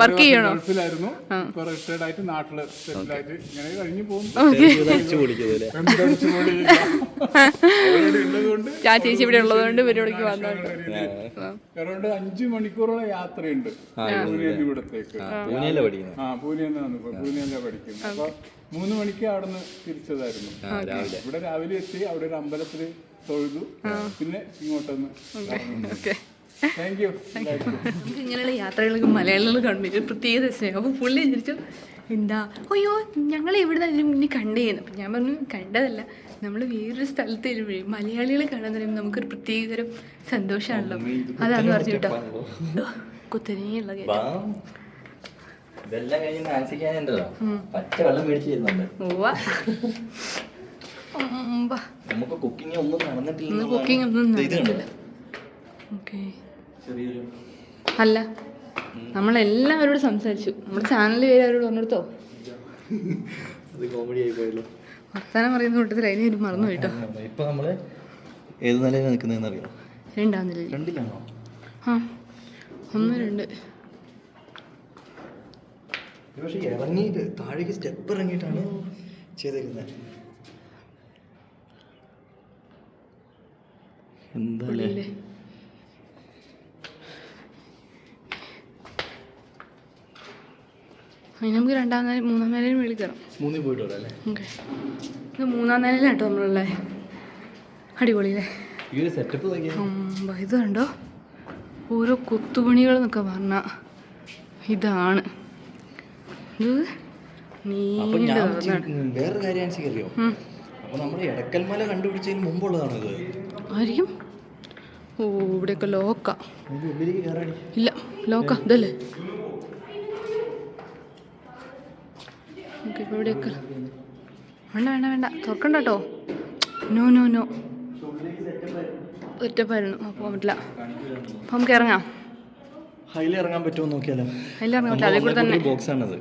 വർക്ക് ചെയ്യണോ? ഗൾഫിലായിരുന്നു, ഇപ്പൊ റിട്ടയർഡ് ആയിട്ട് നാട്ടില് സെറ്റിൽ ആയിട്ട് ഇങ്ങനെ കഴിഞ്ഞു പോകുന്നു. ആ ചേച്ചി ഇവിടെ ഉള്ളതുകൊണ്ട് ഇവരോടേക്ക് വന്നോണ്ട്. അറൗണ്ട് 5 മണിക്കൂറുള്ള യാത്രയുണ്ട് ഇവിടത്തേക്ക്. പൂനെയിലാണ് പഠിക്കുന്നത്. പൂനെയിലാണ് പഠിക്കുന്നത്. അപ്പൊ 3 മണിക്ക് അവിടുന്ന് തിരിച്ചതായിരുന്നു. ഇവിടെ രാവിലെ എത്തി, അവിടെ ഒരു അമ്പലത്തില് തൊഴുതു, പിന്നെ ഇങ്ങോട്ടൊന്ന്. Thank you. നമുക്ക് ഇങ്ങനെയുള്ള യാത്രകളൊക്കെ മലയാളികൾ കാണുമ്പോൾ പ്രത്യേക സ്നേഹം. അപ്പോൾ പുള്ളി വിചാരിച്ചു എന്താ, അയ്യോ ഞങ്ങൾ എവിടെ നിന്ന് മുന്നേ കണ്ടേന്ന്. അപ്പം ഞാൻ പറഞ്ഞു കണ്ടതല്ല, നമ്മൾ വേറൊരു സ്ഥലത്ത് വരുമ്പോഴേ മലയാളികളെ കാണാൻ പറയുമ്പോൾ നമുക്കൊരു പ്രത്യേകതരം സന്തോഷമാണല്ലോ. അതാന്ന് പറഞ്ഞു കേട്ടോ. കുത്തനെയുള്ള കുക്കിംഗ് ഒന്നും നടന്നിട്ടില്ല. അല്ല, നമ്മളെല്ലാവരോടും സംസാരിച്ചു. നമ്മുടെ ചാനലിൽ പേര് അവരോട് പറഞ്ഞെടുത്തോ. ഇത് കോമഡി ആയി പോയല്ലോ. വർത്താനം പറയുന്ന കൂട്ടത്തിൽ അതിന് മറന്നു പോയിട്ടോ. ഇപ്പൊ നമ്മള് ഏത് നിലയിലാണ് നിൽക്കുന്നതെന്ന് അറിയാം? രണ്ടാം നിലയിൽ. രണ്ടിലാണോ? ആ 1, 2. പക്ഷെ ഇറങ്ങിയിട്ട് താഴേക്ക് സ്റ്റെപ്പ് ഇറങ്ങിയിട്ടാണ് ചെയ്തേക്കുന്നത്. എന്താ അതിന് നമുക്ക് 2ാം നില 3ാം നിലയിൽ മേളിൽ കയറാം. 3 പോയിട്ട് വരാം അല്ലേ? ഓക്കെ. ഇത് 3ാം നിലയിലാണ് കേട്ടോ നമ്മളുള്ള. അടിപൊളിയല്ലേ? ഈ ഒരു സെറ്റപ്പ് ഇത് കണ്ടോ, ഓരോ കൊത്തുപണികൾ എന്നൊക്കെ പറഞ്ഞാൽ ഇതാണ്. ഇത് വേറൊരു കാര്യം അറിയോ? അപ്പൊ നമ്മുടെ എടക്കൽമല കണ്ടുപിടിച്ചതിന് മുമ്പുള്ളതാണോ ഇത്? ആയിരിക്കും. ഓ ഇവിടെയൊക്കെ ലോക്കാ. ഇല്ല ലോക്കാ ഇതല്ലേ. ഓക്കെ, ഇപ്പോൾ ഇവിടെയൊക്കെ വേണ്ട വേണ്ട വേണ്ട തുറക്കണ്ട കേട്ടോ. നോ നോ നോ ഒറ്റപ്പായിരുന്നു. പോകാൻ പറ്റില്ല. അപ്പം നമുക്ക് ഇറങ്ങാം. ഹൈലിൽ ഇറങ്ങാൻ പറ്റുമോ നോക്കിയാലോ? ഹൈലിൽ ഇറങ്ങാൻ പറ്റില്ല. അതേ കൂടെ തന്നെ ബോക്സ് ആണത്.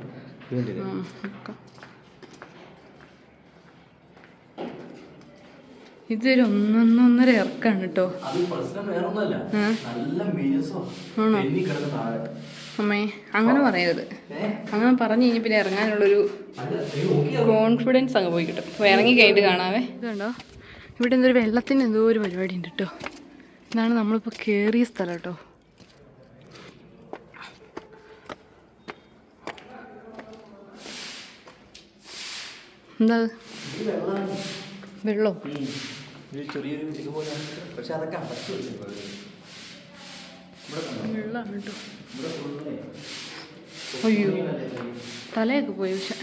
ഇതൊരു 1.5 ഇറക്കാണ് കേട്ടോ. അമ്മേ അങ്ങനെ പറയരുത്. അങ്ങനെ പറഞ്ഞു കഴിഞ്ഞാൽ പിന്നെ ഇറങ്ങാനുള്ളൊരു കോൺഫിഡൻസ് അങ്ങ് പോയി കിട്ടും. അപ്പോൾ ഇറങ്ങി കഴിഞ്ഞിട്ട് കാണാവേ. ഇതുണ്ടോ, ഇവിടെ എന്തൊരു വെള്ളത്തിന് എന്തോ ഒരു പരിപാടി ഉണ്ട് കേട്ടോ. ഇതാണ് നമ്മളിപ്പോൾ കയറിയ സ്ഥലം കേട്ടോ. എന്താ വെള്ളം? വെള്ളമാണ് കേട്ടോ. അയ്യോ തലയൊക്കെ പോയി. പക്ഷെ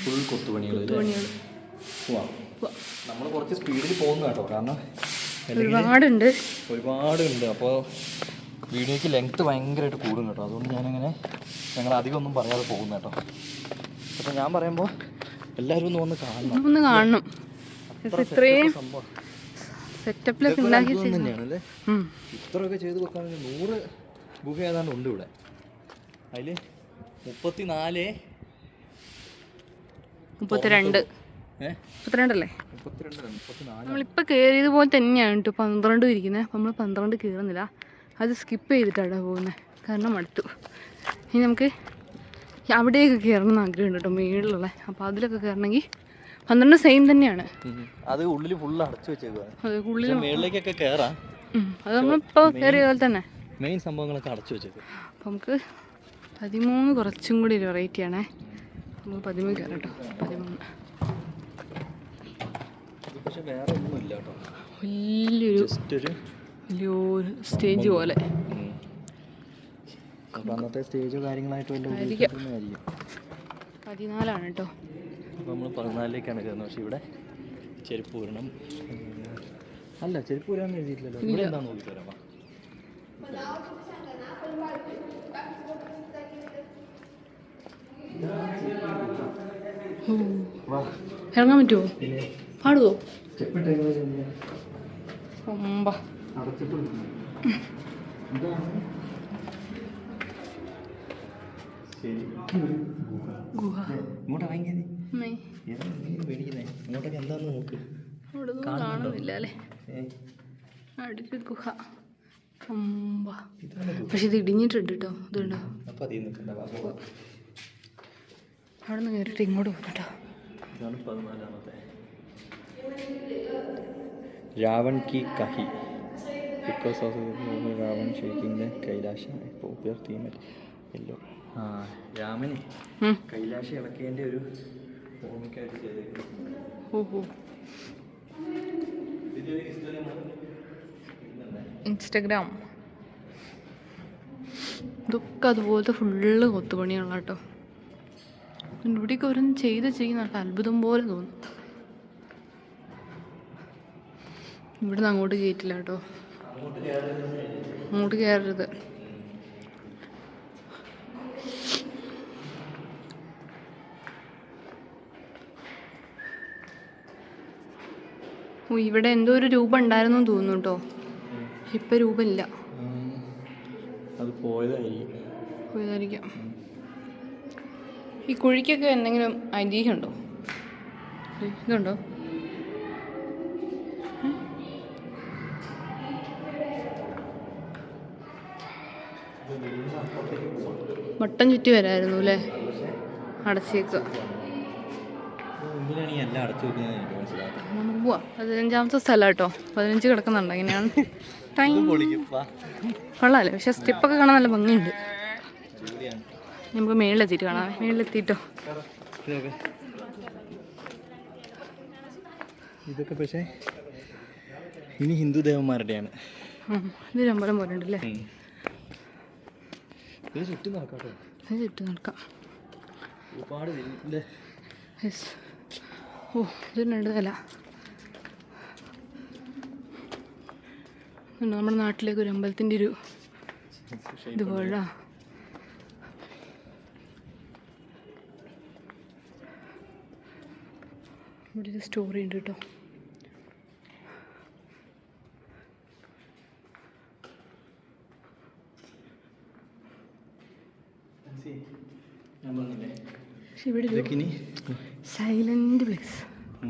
ഫുൾ കൊത്തുപണികൾ. നമ്മൾ കുറച്ച് സ്പീഡിൽ പോകുന്നു കേട്ടോ, കാരണം ഒരുപാടുണ്ട്. അപ്പോൾ വീഡിയോയ്ക്ക് ലെങ്ത്ത് ഭയങ്കരമായിട്ട് കൂടും കേട്ടോ. അതുകൊണ്ട് ഞങ്ങൾ അധികം ഒന്നും പറയാതെ പോകുന്നു കേട്ടോ. അപ്പോൾ ഞാൻ പറയുമ്പോൾ എല്ലാവരും ഒന്ന് കാണണം. ഇത്രയും സെറ്റപ്പിലൊക്കെ ഉണ്ടാക്കി തന്നെയാണല്ലേ. ഇത്രയൊക്കെ ചെയ്ത് വെക്കുകയാണെങ്കിൽ 100 ഗുഹ ഏതാണ്ട് ഉണ്ട് ഇവിടെ. അതിൽ 32 അല്ലേ? 34. നമ്മളിപ്പോൾ കയറിയത് പോലെ തന്നെയാണ് കേട്ടോ 12 ഇരിക്കുന്നത്. അപ്പം നമ്മൾ 12 കയറുന്നില്ല, അത് സ്കിപ്പ് ചെയ്തിട്ടാണ് പോകുന്നത്. കാരണം അടുത്തു. ഇനി നമുക്ക് അവിടെയൊക്കെ കയറണം എന്ന് ആഗ്രഹമുണ്ട് കേട്ടോ, മേളിലുള്ള. അപ്പോൾ അതിലൊക്കെ കയറണമെങ്കിൽ 12 സെയിം തന്നെയാണ്. അത് ഉള്ളിൽ ഫുള്ള് അടച്ചു വെച്ചേക്കുവാണ്. അതെ, ഉള്ളിൽ മേളിലേക്കൊക്കെ കയറാം. അത് നമ്മളിപ്പോൾ കയറിയ പോലെ തന്നെ മെയിൻ സംഭവങ്ങളൊക്കെ അടച്ചു വെച്ചേക്കും. അപ്പം നമുക്ക് 13 കുറച്ചും കൂടി ഒരു വെറൈറ്റി ആണേ. നമുക്ക് 13 കയറാം കേട്ടോ. 13 പക്ഷെ വേറെ ഒന്നും ഇല്ല കേട്ടോ. വലിയൊരു സ്റ്റേജ് പോലെ. അന്നത്തെ സ്റ്റേജോ കാര്യങ്ങളായിട്ട് 14 കേട്ടോ. അപ്പോൾ നമ്മൾ 14ലേക്കാണ് കയറുന്നത്. പക്ഷെ ഇവിടെ ചെരുപ്പ് ഊരണം. അല്ല, ചെരുപ്പ് ഊരാന്ന് എഴുതിയിട്ടില്ലല്ലോ. ഇവിടെ എന്താ നോക്കി തരാം. ഇറങ്ങാൻ പറ്റുമോ? പാടുവോ? ഇങ്ങോട്ടൊക്കെ എന്താന്ന് നോക്ക്. കാണുന്നില്ല അല്ലേ? അടുക്ക് ഗുഹ. പക്ഷെ ഇത് ഇടിഞ്ഞിട്ടുണ്ട് കേട്ടോ. ഇതുണ്ടോ? അവിടെ നിന്ന് കയറിയിട്ട് ഇങ്ങോട്ട് പോകും കേട്ടോ. രാവൺ കി കഹി because of Ravan shaking Kailasa popular theme എല്ലോ. ആ, രാമന് കൈലാശ ഇളക്കിയതിൻ്റെ ഒരു ഓർമ്മയ്ക്കായിട്ട് ചെയ്തേക്കുന്നത്. ഓഹോ, ഇൻസ്റ്റഗ്രാം. ഇതൊക്കെ അതുപോലത്തെ ഫുള്ള് കൊത്തുപണിയുള്ള കേട്ടോ. ഇവിടെയൊക്കെ ഓരോന്നും ചെയ്യുന്ന അത്ഭുതം പോലെ തോന്നും. ഇവിടുന്ന് അങ്ങോട്ട് കയറ്റില്ല കേട്ടോ. അങ്ങോട്ട് കയറരുത്. ഓ, ഇവിടെ എന്തോ ഒരു രൂപം ഉണ്ടായിരുന്നു തോന്നുന്നു കേട്ടോ. ഇപ്പം രൂപമില്ല. അത് പോയതായിരിക്കാം. ഈ കുഴിക്കൊക്കെ എന്തെങ്കിലും ഐതിഹ്യമുണ്ടോ? ഇതുണ്ടോ? വട്ടം ചുറ്റി വരായിരുന്നു അല്ലേ? അടച്ചേക്കുക. പോവാ. 15ാമത്തെ സ്ഥലം കേട്ടോ. 15 കിടക്കുന്നുണ്ടോ? ഇങ്ങനെയാണ്. കൊള്ളാമല്ലേ? പക്ഷെ സ്റ്റെപ്പൊക്കെ കാണാൻ നല്ല ഭംഗിയുണ്ട്. നമുക്ക് മേളിലെത്തിയിട്ട് കാണാം. മേളിലെത്തിയിട്ടോ. ഇതൊക്കെ പക്ഷേ ഇനി ഹിന്ദു ദേവന്മാരുടെയാണ്. ഇതൊരു അമ്പലം പോലെ ഉണ്ടല്ലേ? ചുറ്റും നടക്കാം. ചുറ്റും നടക്കാം. ഒരുപാട് യെസ്. ഓ, ഇതൊരു 2 നില. നമ്മുടെ നാട്ടിലേക്ക് ഒരു അമ്പലത്തിൻ്റെ ഒരു ഇതുപോലെ. ഇവിടെ ഒരു സ്റ്റോറി ഉണ്ട് കേട്ടോ. പക്ഷെ ഇവിടെ ഒരു സൈലന്റ് പ്ലേസ്.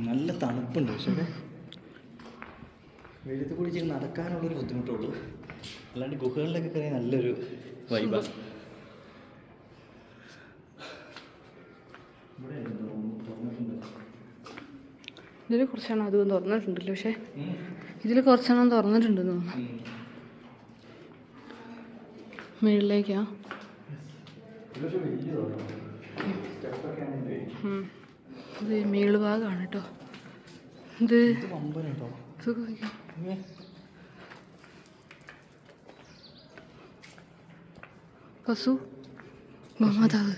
നല്ല തണുപ്പുണ്ട്. പക്ഷേ വെള്ളത്തിൽ കൂടി നടക്കാനുള്ളൊരു ബുദ്ധിമുട്ടുള്ളൂ. അല്ലാണ്ട് ഗുഹകളിലൊക്കെ കയറി നല്ലൊരു വൈബാണ്. ഇതിൽ കുറച്ചെണ്ണം അതും തുറന്നിട്ടുണ്ടല്ലോ. പക്ഷേ ഇതിൽ കുറച്ചെണ്ണം തുറന്നിട്ടുണ്ടെന്ന് തോന്നുന്നു. മുകളിലേക്കാ. ഇത് മേള് ഭാഗമാണ് കേട്ടോ. ഇത് പശു ഗോമാതാവ്.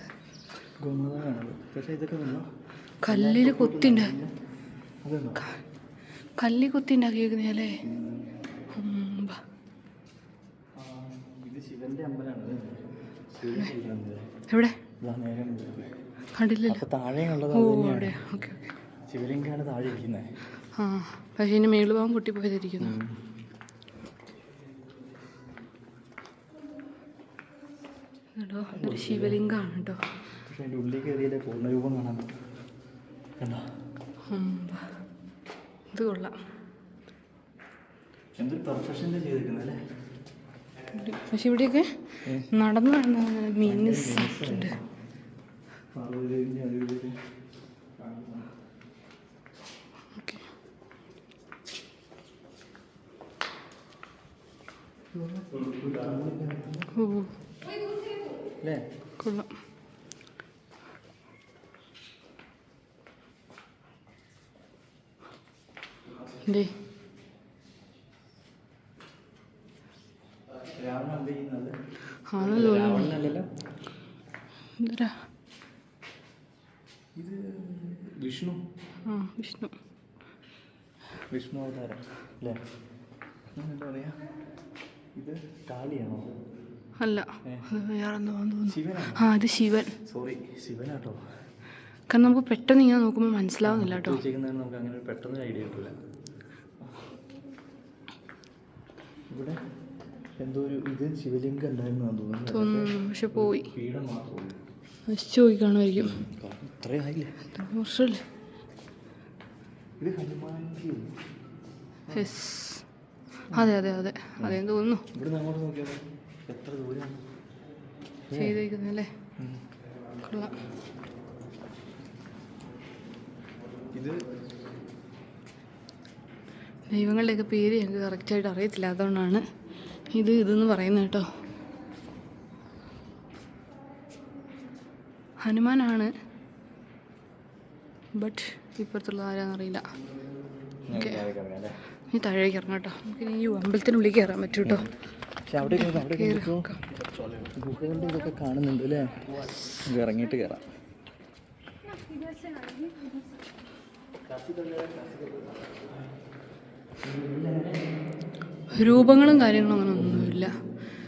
കല്ലിൽ കൊത്തിണ്ട്. കല്ലിൽ കൊത്തിണ്ടാക്കിയേക്കുന്നല്ലേ? എവിടെ കണ്ടില്ലല്ലോ. ശിവലിംഗാണ് താഴെ ഇരിക്കുന്നത്. ആ, പക്ഷേ ഇതിന് മേള് ഭാഗം പൊട്ടിപ്പോയതായിരിക്കുന്നു. കേട്ടോ, ഇതൊരു ശിവലിംഗമാണ് കേട്ടോ. പക്ഷെ അതിൻ്റെ ഉള്ളിൽ കയറിയാലേ പൂർണ്ണരൂപം കാണാൻ പറ്റും. കണ്ടോ? ഇത് കൊള്ളാം. എന്തൊരു പെർഫെക്ഷനിൽ ചെയ്തിരിക്കുന്നല്ലേ? പക്ഷെ ഇവിടെയൊക്കെ നടന്നു നടന്ന മീൻസുണ്ട്. കൊള്ളാം. എന്തേ ആണല്ലോ. എന്തരാ ഇത്? വിഷ്ണു. ആ, വിഷ്ണു. വിഷ്ണു അവതാരം അല്ലേ? എന്താ പറയാ? ഇത് കാളിയാണോ? അല്ല, അത് വേറെന്തോ തോന്നുന്നു. ശിവനാണ്. ആ, അത് ശിവൻ. സോറി, ശിവനാട്ടോ. കാരണം നമുക്ക് പെട്ടെന്ന് ഇങ്ങനെ നോക്കുമ്പോൾ മനസ്സിലാവുന്നില്ല കേട്ടോ. നമുക്ക് അങ്ങനെ പെട്ടെന്ന് ഐഡിയ കിട്ടില്ല. ഇവിടെ എന്തോ ഒരു ഇത് ശിവലിംഗം ഉണ്ടായിരുന്നു തോന്നുന്നു. പക്ഷെ പോയി. പീഠം മാത്രമേ നശിച്ചു പോയി കാണുമായിരിക്കും. ഇത്രയായില്ലേ? വർഷമല്ലേ? ഇത് ഹനുമാൻജി. യെസ്, അതെ അതെ അതെ അതേന്ന് തോന്നുന്നു. ഇവിടെ അങ്ങോട്ട് നോക്കിയാൽ എത്ര ദൂരമാണ് ചെയ്തേക്കുന്നല്ലേ? കൊള്ളാം. ഇത് ദൈവങ്ങളുടെയൊക്കെ പേര് ഞങ്ങൾക്ക് കറക്റ്റായിട്ട് അറിയത്തില്ല, അതുകൊണ്ടാണ് ഇതെന്ന് പറയുന്നത് കേട്ടോ. ഹനുമാനാണ്, ബട്ട് ഇപ്പുറത്തുള്ള ആരാന്നറിയില്ല. ഓക്കെ, ഇനി താഴേക്ക് ഇറങ്ങാം കേട്ടോ. നമുക്ക് ഇനി അമ്പലത്തിനുള്ളിൽ കയറാൻ പറ്റും കേട്ടോ. ഗുഹകളുടെ ഇതൊക്കെ കാണുന്നുണ്ട് അല്ലേ? ഇറങ്ങിയിട്ട് കയറാം. രൂപങ്ങളും കാര്യങ്ങളും അങ്ങനെ ഒന്നുമില്ല.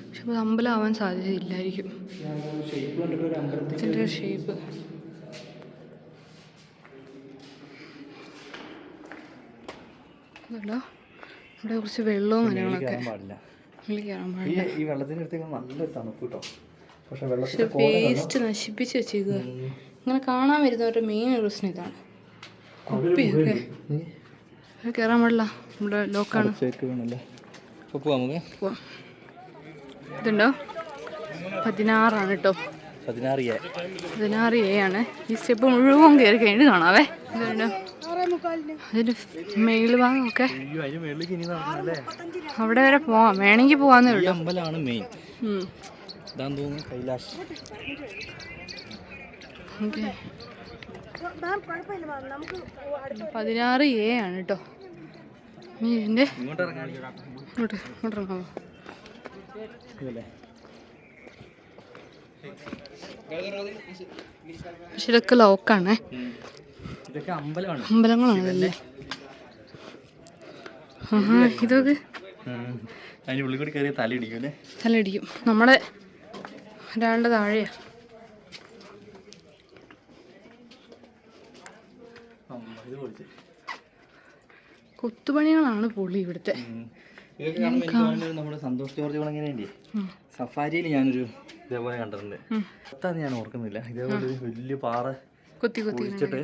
പക്ഷെ അത് അമ്പലമാവാൻ സാധ്യതയില്ലായിരിക്കും. ഇതിൻ്റെ ഷേപ്പ് അതല്ലോ. ഇവിടെ കുറച്ച് വെള്ളവും കാര്യങ്ങളൊക്കെ. ഉള്ളിൽ കയറാൻ പാടില്ല. ഈ വെള്ളത്തിൻ്റെ അടുത്തേക്ക് നല്ല തണുപ്പ് കേട്ടോ. പക്ഷെ വേസ്റ്റ് നശിപ്പിച്ച് വെച്ചേക്കുക. ഇങ്ങനെ കാണാൻ വരുന്നവരുടെ മെയിൻ ഒരു പ്രശ്നം ഇതാണ്. കുപ്പിയൊക്കെ കയറാൻ പാടില്ല, ഇവിടെ ലോക്കാണ്. പോവാം. ഇതുണ്ടോ 16 കേട്ടോ, 16A ആണ്. ഈ സ്റ്റെപ്പ് മുഴുവൻ കയറി കഴിഞ്ഞിട്ട് കാണാവേ. ഇതുണ്ടോ അതിൻ്റെ മേൽ ഭാഗമൊക്കെ അവിടെ വരെ പോവാം, വേണമെങ്കിൽ പോവാന്നേ ഉള്ളൂ. അമ്പലമാണ് മെയിൻ. കൈലാഷ്. ഓക്കെ 16A ആണ് കേട്ടോ. ഇതിൻ്റെ ഇങ്ങോട്ട് ഇറങ്ങാമോ? പക്ഷെ ഇതൊക്കെ ലോക്കാണേ, അമ്പലങ്ങളാണല്ലേ. ഇതൊക്കെ തലയിടിക്കും. നമ്മുടെ ഒരാളുടെ താഴെയാ. കൊത്തുപണികളാണ് പൊളി ഇവിടുത്തെ. നമ്മുടെ സന്തോഷ് ജോർജ് കുളങ്ങരേന്റെ സഫാരിയിൽ ഞാനൊരു ഇതേപോലെ കണ്ടിട്ടുണ്ട്. അതാണ് ഞാൻ ഓർക്കുന്നില്ല. ഇതേപോലെ ഒരു വലിയ പാറ കുഴിച്ചിട്ട്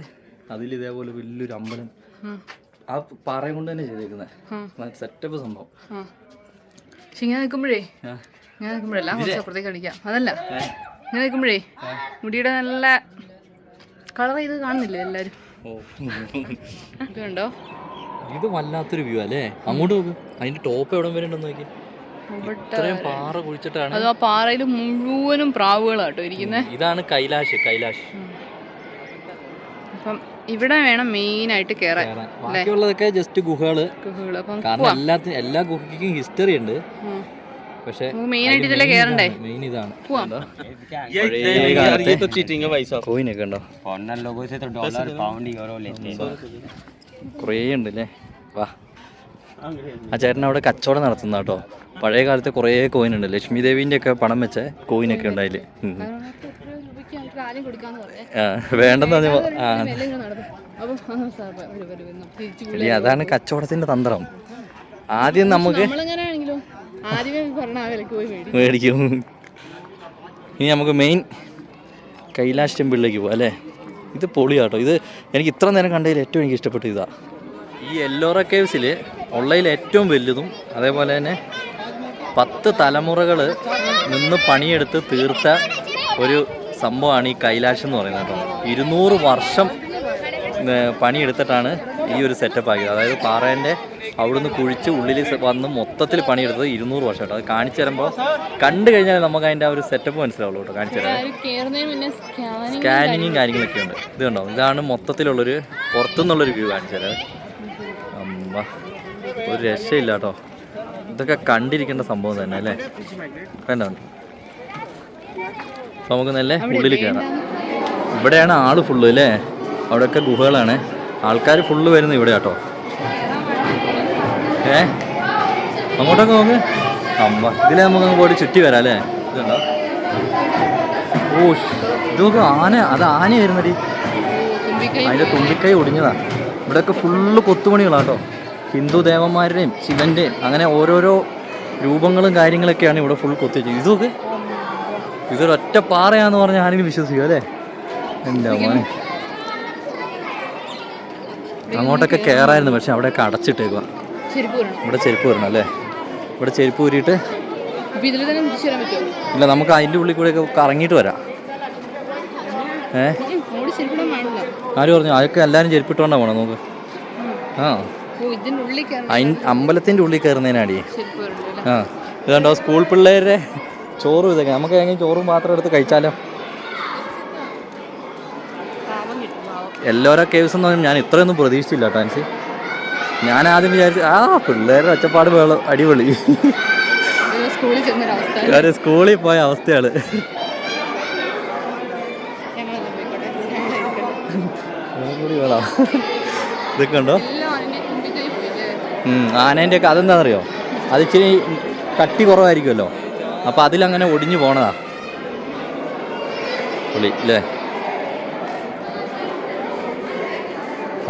അതിൽ ഇതേപോലെ വലിയൊരു അമ്പലം ആ പാറയും കൊണ്ട് തന്നെ ചെയ്തേക്കുന്നത്. സെറ്റപ്പ് സംഭവം. പക്ഷെ ഇങ്ങനെ നിൽക്കുമ്പോഴല്ല കുറച്ച് അപ്പുറത്തേക്ക് അടിക്കാം. അതല്ല, ഇങ്ങനെ നിൽക്കുമ്പോഴേ മുടിയുടെ നല്ല കളർ ചെയ്ത് കാണുന്നില്ലേ എല്ലാവരും? ഇതുണ്ടോ? ഇത് വല്ലാത്തൊരു വ്യൂ അല്ലേ. അങ്ങോട്ട് നോക്കും, അതിന്റെ ടോപ്പ് എവിടെ വരെ ഉണ്ടെന്ന് നോക്കി. ഇത്രയും പാറ കുഴിച്ചിട്ടാണ്. അത് ആ പാറയിൽ മുഴുവനും പ്രാവുകളാട്ടോ ഇരിക്കുന്നത്. ഇതാണ് കൈലാഷ്. അപ്പം ഇവിടെ വേണം മെയിൻ ആയിട്ട് കേറാൻ. ബാക്കിയുള്ളതൊക്കെ ജസ്റ്റ് ഗുഹകള്. കാരണം എല്ലാ ഗുഹയ്ക്കും ഹിസ്റ്ററി ഉണ്ട്. പക്ഷെ മെയിൻ ആയിട്ട് ഇതിലെ കേറണ്ടേ? മെയിൻ ഇതാണ്. കോയിനൊക്കെ ഉണ്ടോ? കുറേ ഉണ്ട് അല്ലേ. വാ, ആ ചേട്ടൻ അവിടെ കച്ചവടം നടത്തുന്ന കേട്ടോ. പഴയ കാലത്തെ കുറേ കോയിൻ ഉണ്ട്. ലക്ഷ്മി ദേവിന്റെ ഒക്കെ പണം വെച്ച കോയിനൊക്കെ ഉണ്ടായില്ലേ. വേണ്ടെന്ന് അതാണ് കച്ചവടത്തിന്റെ തന്ത്രം. ആദ്യം നമുക്ക് മേടിക്കും. ഇനി നമുക്ക് മെയിൻ കൈലാഷ് ടെമ്പിളിലേക്ക് പോവാം അല്ലേ. ഇത് പൊളിയാട്ടോ. ഇത് എനിക്ക് ഇത്ര നേരം കണ്ടതിൽ ഏറ്റവും എനിക്ക് ഇഷ്ടപ്പെട്ട ഇതാ. ഈ എല്ലോറ കേവ്സിൽ ഉള്ളതിൽ ഏറ്റവും വലുതും അതേപോലെ തന്നെ 10 തലമുറകൾ നിന്ന് പണിയെടുത്ത് തീർത്ത ഒരു സംഭവമാണ് ഈ കൈലാഷ് എന്ന് പറയുന്നത് കേട്ടോ. 200 വർഷം പണിയെടുത്തിട്ടാണ് ഈ ഒരു സെറ്റപ്പ് ആക്കിയത്. അതായത് പാറേൻ്റെ അവിടുന്ന് കുഴിച്ച് ഉള്ളിൽ വന്ന് മൊത്തത്തിൽ പണിയെടുത്തത് 200 വർഷം കേട്ടോ. അത് കാണിച്ചു തരുമ്പോൾ കണ്ടു കഴിഞ്ഞാൽ നമുക്ക് അതിൻ്റെ ആ ഒരു സെറ്റപ്പ് മനസ്സിലാവുള്ളൂ കേട്ടോ. കാണിച്ചു തരാം. സ്കാനിങ്ങും കാര്യങ്ങളൊക്കെ ഉണ്ട്. ഇത് കണ്ടോ, ഇതാണ് മൊത്തത്തിലുള്ളൊരു പുറത്തുനിന്നുള്ളൊരു വ്യൂ. കാണിച്ചു തരാം. അമ്മ ഒരു രക്ഷയില്ല കേട്ടോ. ഇതൊക്കെ കണ്ടിരിക്കേണ്ട സംഭവം തന്നെ അല്ലേ. വേണ്ട, അപ്പോൾ നമുക്ക് നല്ല ഉള്ളിൽ കയറാം. ഇവിടെയാണ് ആള് ഫുള്ള് അല്ലേ. അവിടെയൊക്കെ ഗുഹകളാണ്. ആൾക്കാർ ഫുള്ള് വരുന്നത് ഇവിടെ കേട്ടോ. അങ്ങോട്ടൊക്കെ നോക്ക്. അമ്മ ഇതിലെ നമുക്ക് പോയിട്ട് ചുറ്റി വരാം അല്ലേ. ഇതുണ്ടോ? ഓ, ഇതൊക്കെ ആന. അത് ആന വരുന്നടി. അതിൻ്റെ തുമ്പിക്കൈ ഒടിഞ്ഞതാ. ഇവിടെയൊക്കെ ഫുള്ള് കൊത്തുപണികളാട്ടോ. ഹിന്ദു ദേവന്മാരുടെയും ശിവൻ്റെയും അങ്ങനെ ഓരോരോ രൂപങ്ങളും കാര്യങ്ങളൊക്കെയാണ് ഇവിടെ ഫുൾ കൊത്തിവെച്ചത്. ഇതൊക്കെ ഇതൊരൊറ്റ പാറയാന്ന് പറഞ്ഞാൽ ആരെങ്കിലും വിശ്വസിക്കും അല്ലേ. എൻ്റെ മോനെ, അങ്ങോട്ടൊക്കെ കയറായിരുന്നു. പക്ഷെ അവിടെയൊക്കെ അടച്ചിട്ടേക്കുക. ഇവിടെ ചെരുപ്പ് വരണം അല്ലേ. ഇവിടെ ചെരുപ്പ് ഊരിയിട്ട് ഇല്ല, നമുക്ക് അതിൻ്റെ ഉള്ളിൽ കൂടെയൊക്കെ കറങ്ങിയിട്ട് വരാം. ആര് പറഞ്ഞു? അതൊക്കെ എല്ലാവരും ചെരുപ്പിട്ടോണ്ടാ പോണം. നോക്ക്. അമ്പലത്തിൻ്റെ ഉള്ളിൽ കയറുന്നതിനാടി. ഇതുണ്ടോ സ്കൂൾ പിള്ളേരുടെ ചോറും ഇതൊക്കെ. നമുക്ക് എങ്ങനെ ചോറും മാത്രം എടുത്ത് കഴിച്ചാലോ. എല്ലോരോ കേവ്സ് എന്ന് പറഞ്ഞാൽ ഞാൻ ഇത്രയൊന്നും പ്രതീക്ഷിച്ചില്ല കേട്ടോ. എനിക്ക് ഞാൻ ആദ്യം വിചാരിച്ചു പിള്ളേരുടെ ഒച്ചപ്പാട് അടിപൊളി. സ്കൂളിൽ പോയ അവസ്ഥയാണ്. ഇതൊക്കെ ഉണ്ടോ? ആനേൻ്റെ ഒക്കെ അതെന്താണെന്നറിയോ? അത് ഇച്ചിരി കട്ടി കുറവായിരിക്കുമല്ലോ. അപ്പോൾ അതിലങ്ങനെ ഒടിഞ്ഞു പോണതാ പൊളി അല്ലേ.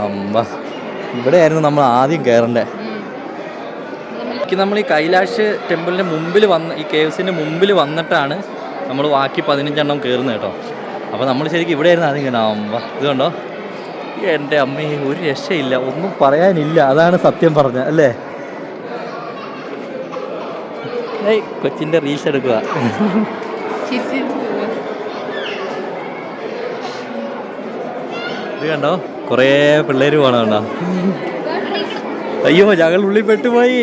അമ്പ ഇവിടെയായിരുന്നു നമ്മൾ ആദ്യം കയറണ്ടേ. നമ്മൾ ഈ കൈലാഷ് ടെമ്പിളിൻ്റെ മുമ്പിൽ വന്ന് ഈ കേവ്സിൻ്റെ മുമ്പിൽ വന്നിട്ടാണ് നമ്മൾ ബാക്കി 15 എണ്ണം കയറുന്നത് കേട്ടോ. അപ്പോൾ നമ്മൾ ശരിക്കും ഇവിടെ ആയിരുന്നു അതിങ്ങനെ ഇത് കണ്ടോ, എൻ്റെ അമ്മേ ഒരു രക്ഷയില്ല, ഒന്നും പറയാനില്ല, അതാണ് സത്യം പറഞ്ഞ അല്ലേ. ഏയ് കൊച്ചിൻ്റെ റീൽസ് എടുക്കുക. ഇത് കണ്ടോ കുറേ പിള്ളേർ പോകണുണ്ടോ. അയ്യോ ഞങ്ങൾ ഉള്ളിൽ പെട്ടുപോയി,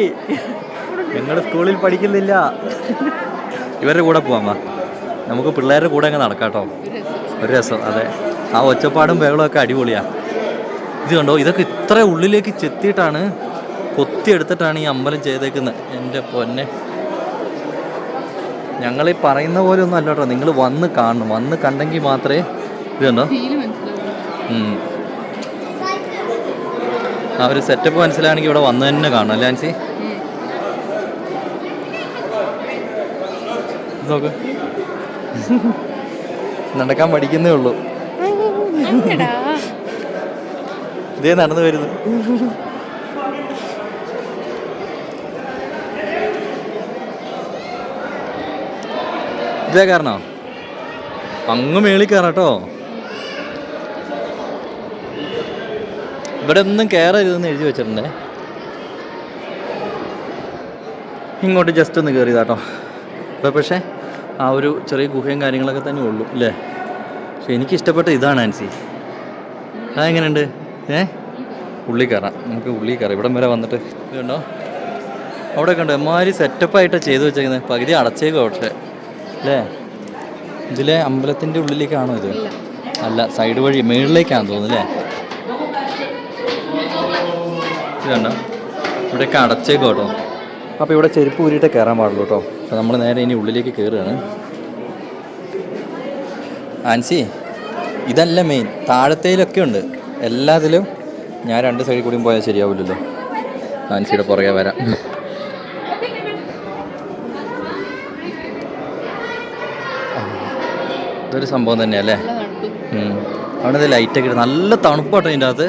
ഞങ്ങൾ സ്കൂളിൽ പഠിക്കുന്നില്ല. ഇവരുടെ കൂടെ പോവാമ്മ, നമുക്ക് പിള്ളേരുടെ കൂടെ അങ്ങ് നടക്കാം കേട്ടോ, ഒരു രസം. അതെ, ആ ഒച്ചപ്പാടും ബഹളമൊക്കെ അടിപൊളിയാണ്. ഇത് കണ്ടോ, ഇതൊക്കെ ഇത്ര ഉള്ളിലേക്ക് ചെത്തിയിട്ടാണ്, കൊത്തിയെടുത്തിട്ടാണ് ഈ അമ്പലം ചെയ്തേക്കുന്നത്. എൻ്റെ പൊന്നെ, ഞങ്ങളീ പറയുന്ന പോലെ ഒന്നും അല്ല കേട്ടോ, നിങ്ങൾ വന്ന് കാണണം, വന്ന് കണ്ടെങ്കിൽ മാത്രമേ ഇത് കണ്ടോ ആ ഒരു സെറ്റപ്പ് മനസ്സിലാണെങ്കിൽ ഇവിടെ വന്ന് തന്നെ കാണണം അല്ലേ ആൻസി. നോക്ക്, നടക്കാൻ പഠിക്കുന്നേ ഉള്ളൂ. ഇതേ നടന്നു വരുന്നു. ഇതേ കാരണോ അങ്ങ് മേളിൽ കയറാട്ടോ. ഇവിടെ ഒന്നും കയറരുതെന്ന് എഴുതി വെച്ചിട്ടുണ്ടേ. ഇങ്ങോട്ട് ജസ്റ്റ് ഒന്ന് കയറിയതാട്ടോ. ഇപ്പോൾ പക്ഷേ ആ ഒരു ചെറിയ ഗുഹയും കാര്യങ്ങളൊക്കെ തന്നെ ഉള്ളൂ അല്ലേ. പക്ഷെ എനിക്കിഷ്ടപ്പെട്ട ഇതാണ് ആൻസി. അതെങ്ങനെയുണ്ട്? ഉള്ളിൽ കയറാം, നമുക്ക് ഉള്ളിൽ കയറാം. ഇവിടം വരെ വന്നിട്ട് ഇതുണ്ടോ, അവിടെയൊക്കെ ഉണ്ട് എമ്മാതിരി സെറ്റപ്പായിട്ടാണ് ചെയ്ത് വെച്ചേക്കുന്നത്. പകുതി അടച്ചേക്കും പക്ഷേ അല്ലേ. ഇതിലെ അമ്പലത്തിൻ്റെ ഉള്ളിലേക്കാണോ ഇത്? അല്ല, സൈഡ് വഴി മുകളിലേക്കാണെന്ന് തോന്നുന്നു അല്ലേ. ഇതുണ്ടോ, ഇവിടെയൊക്കെ അടച്ചേക്കും കേട്ടോ. അപ്പോൾ ഇവിടെ ചെരുപ്പ് ഊരിയിട്ട് കയറാൻ പാടുള്ളൂ കേട്ടോ. അപ്പോൾ നമ്മൾ നേരെ ഇനി ഉള്ളിലേക്ക് കയറുകയാണ്. ആൻസി ഇതല്ല മെയിൻ, താഴത്തേലൊക്കെ ഉണ്ട്. എല്ലാത്തിലും ഞാൻ രണ്ട് സൈഡിൽ കൂടിയും പോയാൽ ശരിയാവില്ലല്ലോ. ആൻസിയുടെ പുറകെ വരാം. ഇതൊരു സംഭവം തന്നെയല്ലേ. അവിടെ ഇത് ലൈറ്റൊക്കെ ഇട്ട് നല്ല തണുപ്പാട്ടോ ഇതിൻ്റെ അകത്ത്.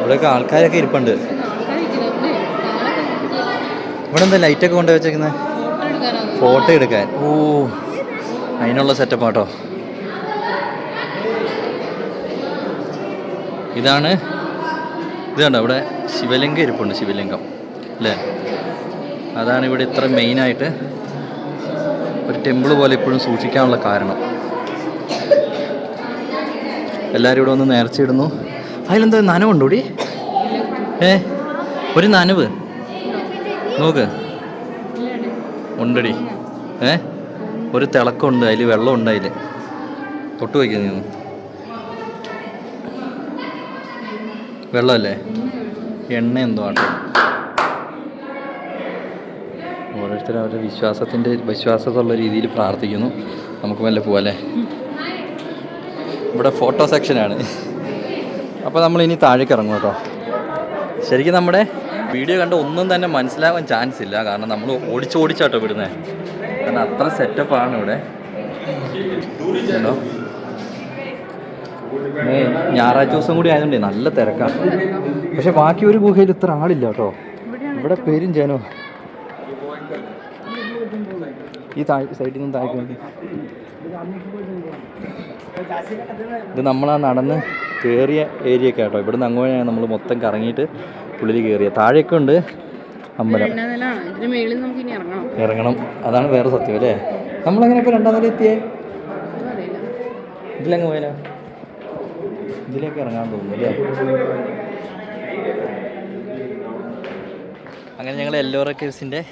ഇവിടെയൊക്കെ ആൾക്കാരൊക്കെ ഇരിപ്പുണ്ട്. ഇവിടെ എന്താ ലൈറ്റൊക്കെ കൊണ്ടുപോയി വെച്ചേക്കുന്നത്? ഫോട്ടോ എടുക്കാൻ. ഓ, അതിനുള്ള സെറ്റപ്പാട്ടോ. ഇതാണ്, ഇത് കണ്ടോ ഇവിടെ ശിവലിംഗം ഇരിപ്പുണ്ട്, ശിവലിംഗം അല്ലേ. അതാണ് ഇവിടെ ഇത്ര മെയിനായിട്ട് ഒരു ടെമ്പിൾ പോലെ ഇപ്പോഴും സൂക്ഷിക്കാനുള്ള കാരണം. എല്ലാവരും ഇവിടെ ഒന്ന് നേർച്ചയിടുന്നു. അതിലെന്താ നനവുണ്ടോടി? ഒരു നനവ് നോക്ക്, ഉണ്ടടി. ഒരു തിളക്കമുണ്ട്, അതിൽ വെള്ളമുണ്ട്, അതിൽ തൊട്ട് വയ്ക്കുന്നു. വെള്ളമല്ലേ, എണ്ണ എന്തോ ആട്ടോ. ഓരോരുത്തരും അവരുടെ വിശ്വാസത്തുള്ള രീതിയിൽ പ്രാർത്ഥിക്കുന്നു. നമുക്ക് വല്ല പോവാല്ലേ. ഇവിടെ ഫോട്ടോ സെക്ഷനാണ്. അപ്പോൾ നമ്മൾ ഇനി താഴേക്ക് ഇറങ്ങും കേട്ടോ. ശരിക്കും നമ്മുടെ വീഡിയോ കണ്ട് ഒന്നും തന്നെ മനസ്സിലാവാൻ ചാൻസ് ഇല്ല, കാരണം നമ്മൾ ഓടിച്ചോടിച്ചാട്ടോ വിടുന്നത്. കാരണം അത്ര സെറ്റപ്പാണ് ഇവിടെ. കേട്ടോ, ഞായറാഴ്ച ദിവസം കൂടി ആയതുകൊണ്ടേ നല്ല തിരക്കാണ്. പക്ഷെ ബാക്കി ഒരു ഗുഹയിൽ ഇത്ര ആളില്ല കേട്ടോ. ഇവിടെ പേരും ജനോ. ഈ സൈഡിൽ നിന്ന് താഴേക്ക് വേണ്ടി ഇത് നമ്മളാ നടന്ന് കയറിയ ഏരിയ ഒക്കെ കേട്ടോ. ഇവിടെ നിന്ന് അങ്ങോട്ട് നമ്മൾ മൊത്തം കറങ്ങിയിട്ട് ഉള്ളിൽ കയറിയ. താഴെയൊക്കെ ഉണ്ട് അമ്പലം. ഇറങ്ങണം, അതാണ് വേറെ സത്യം അല്ലേ. നമ്മളെങ്ങനെ ഇപ്പോൾ രണ്ടാം നില എത്തിയേ? ഇതിലങ്ങ് പോയാലോ, ഇതിലേക്ക് ഇറങ്ങാൻ തോന്നുന്നു അല്ലേ. അങ്ങനെ ഞങ്ങൾ എല്ലോറ കേവ്സിൻ്റെ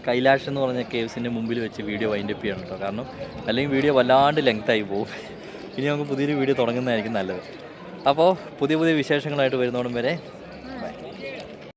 കൈലാഷ് എന്ന് പറഞ്ഞ കേവ്സിൻ്റെ മുമ്പിൽ വെച്ച് വീഡിയോ വൈൻഡപ്പ് ചെയ്യണം കേട്ടോ. കാരണം അല്ലെങ്കിൽ വീഡിയോ വല്ലാണ്ട് ലെങ്തായി പോകും. ഇനി നമുക്ക് പുതിയൊരു വീഡിയോ തുടങ്ങുന്നതായിരിക്കും നല്ലത്. അപ്പോൾ പുതിയ വിശേഷങ്ങളായിട്ട് വരുന്നോടും വരെ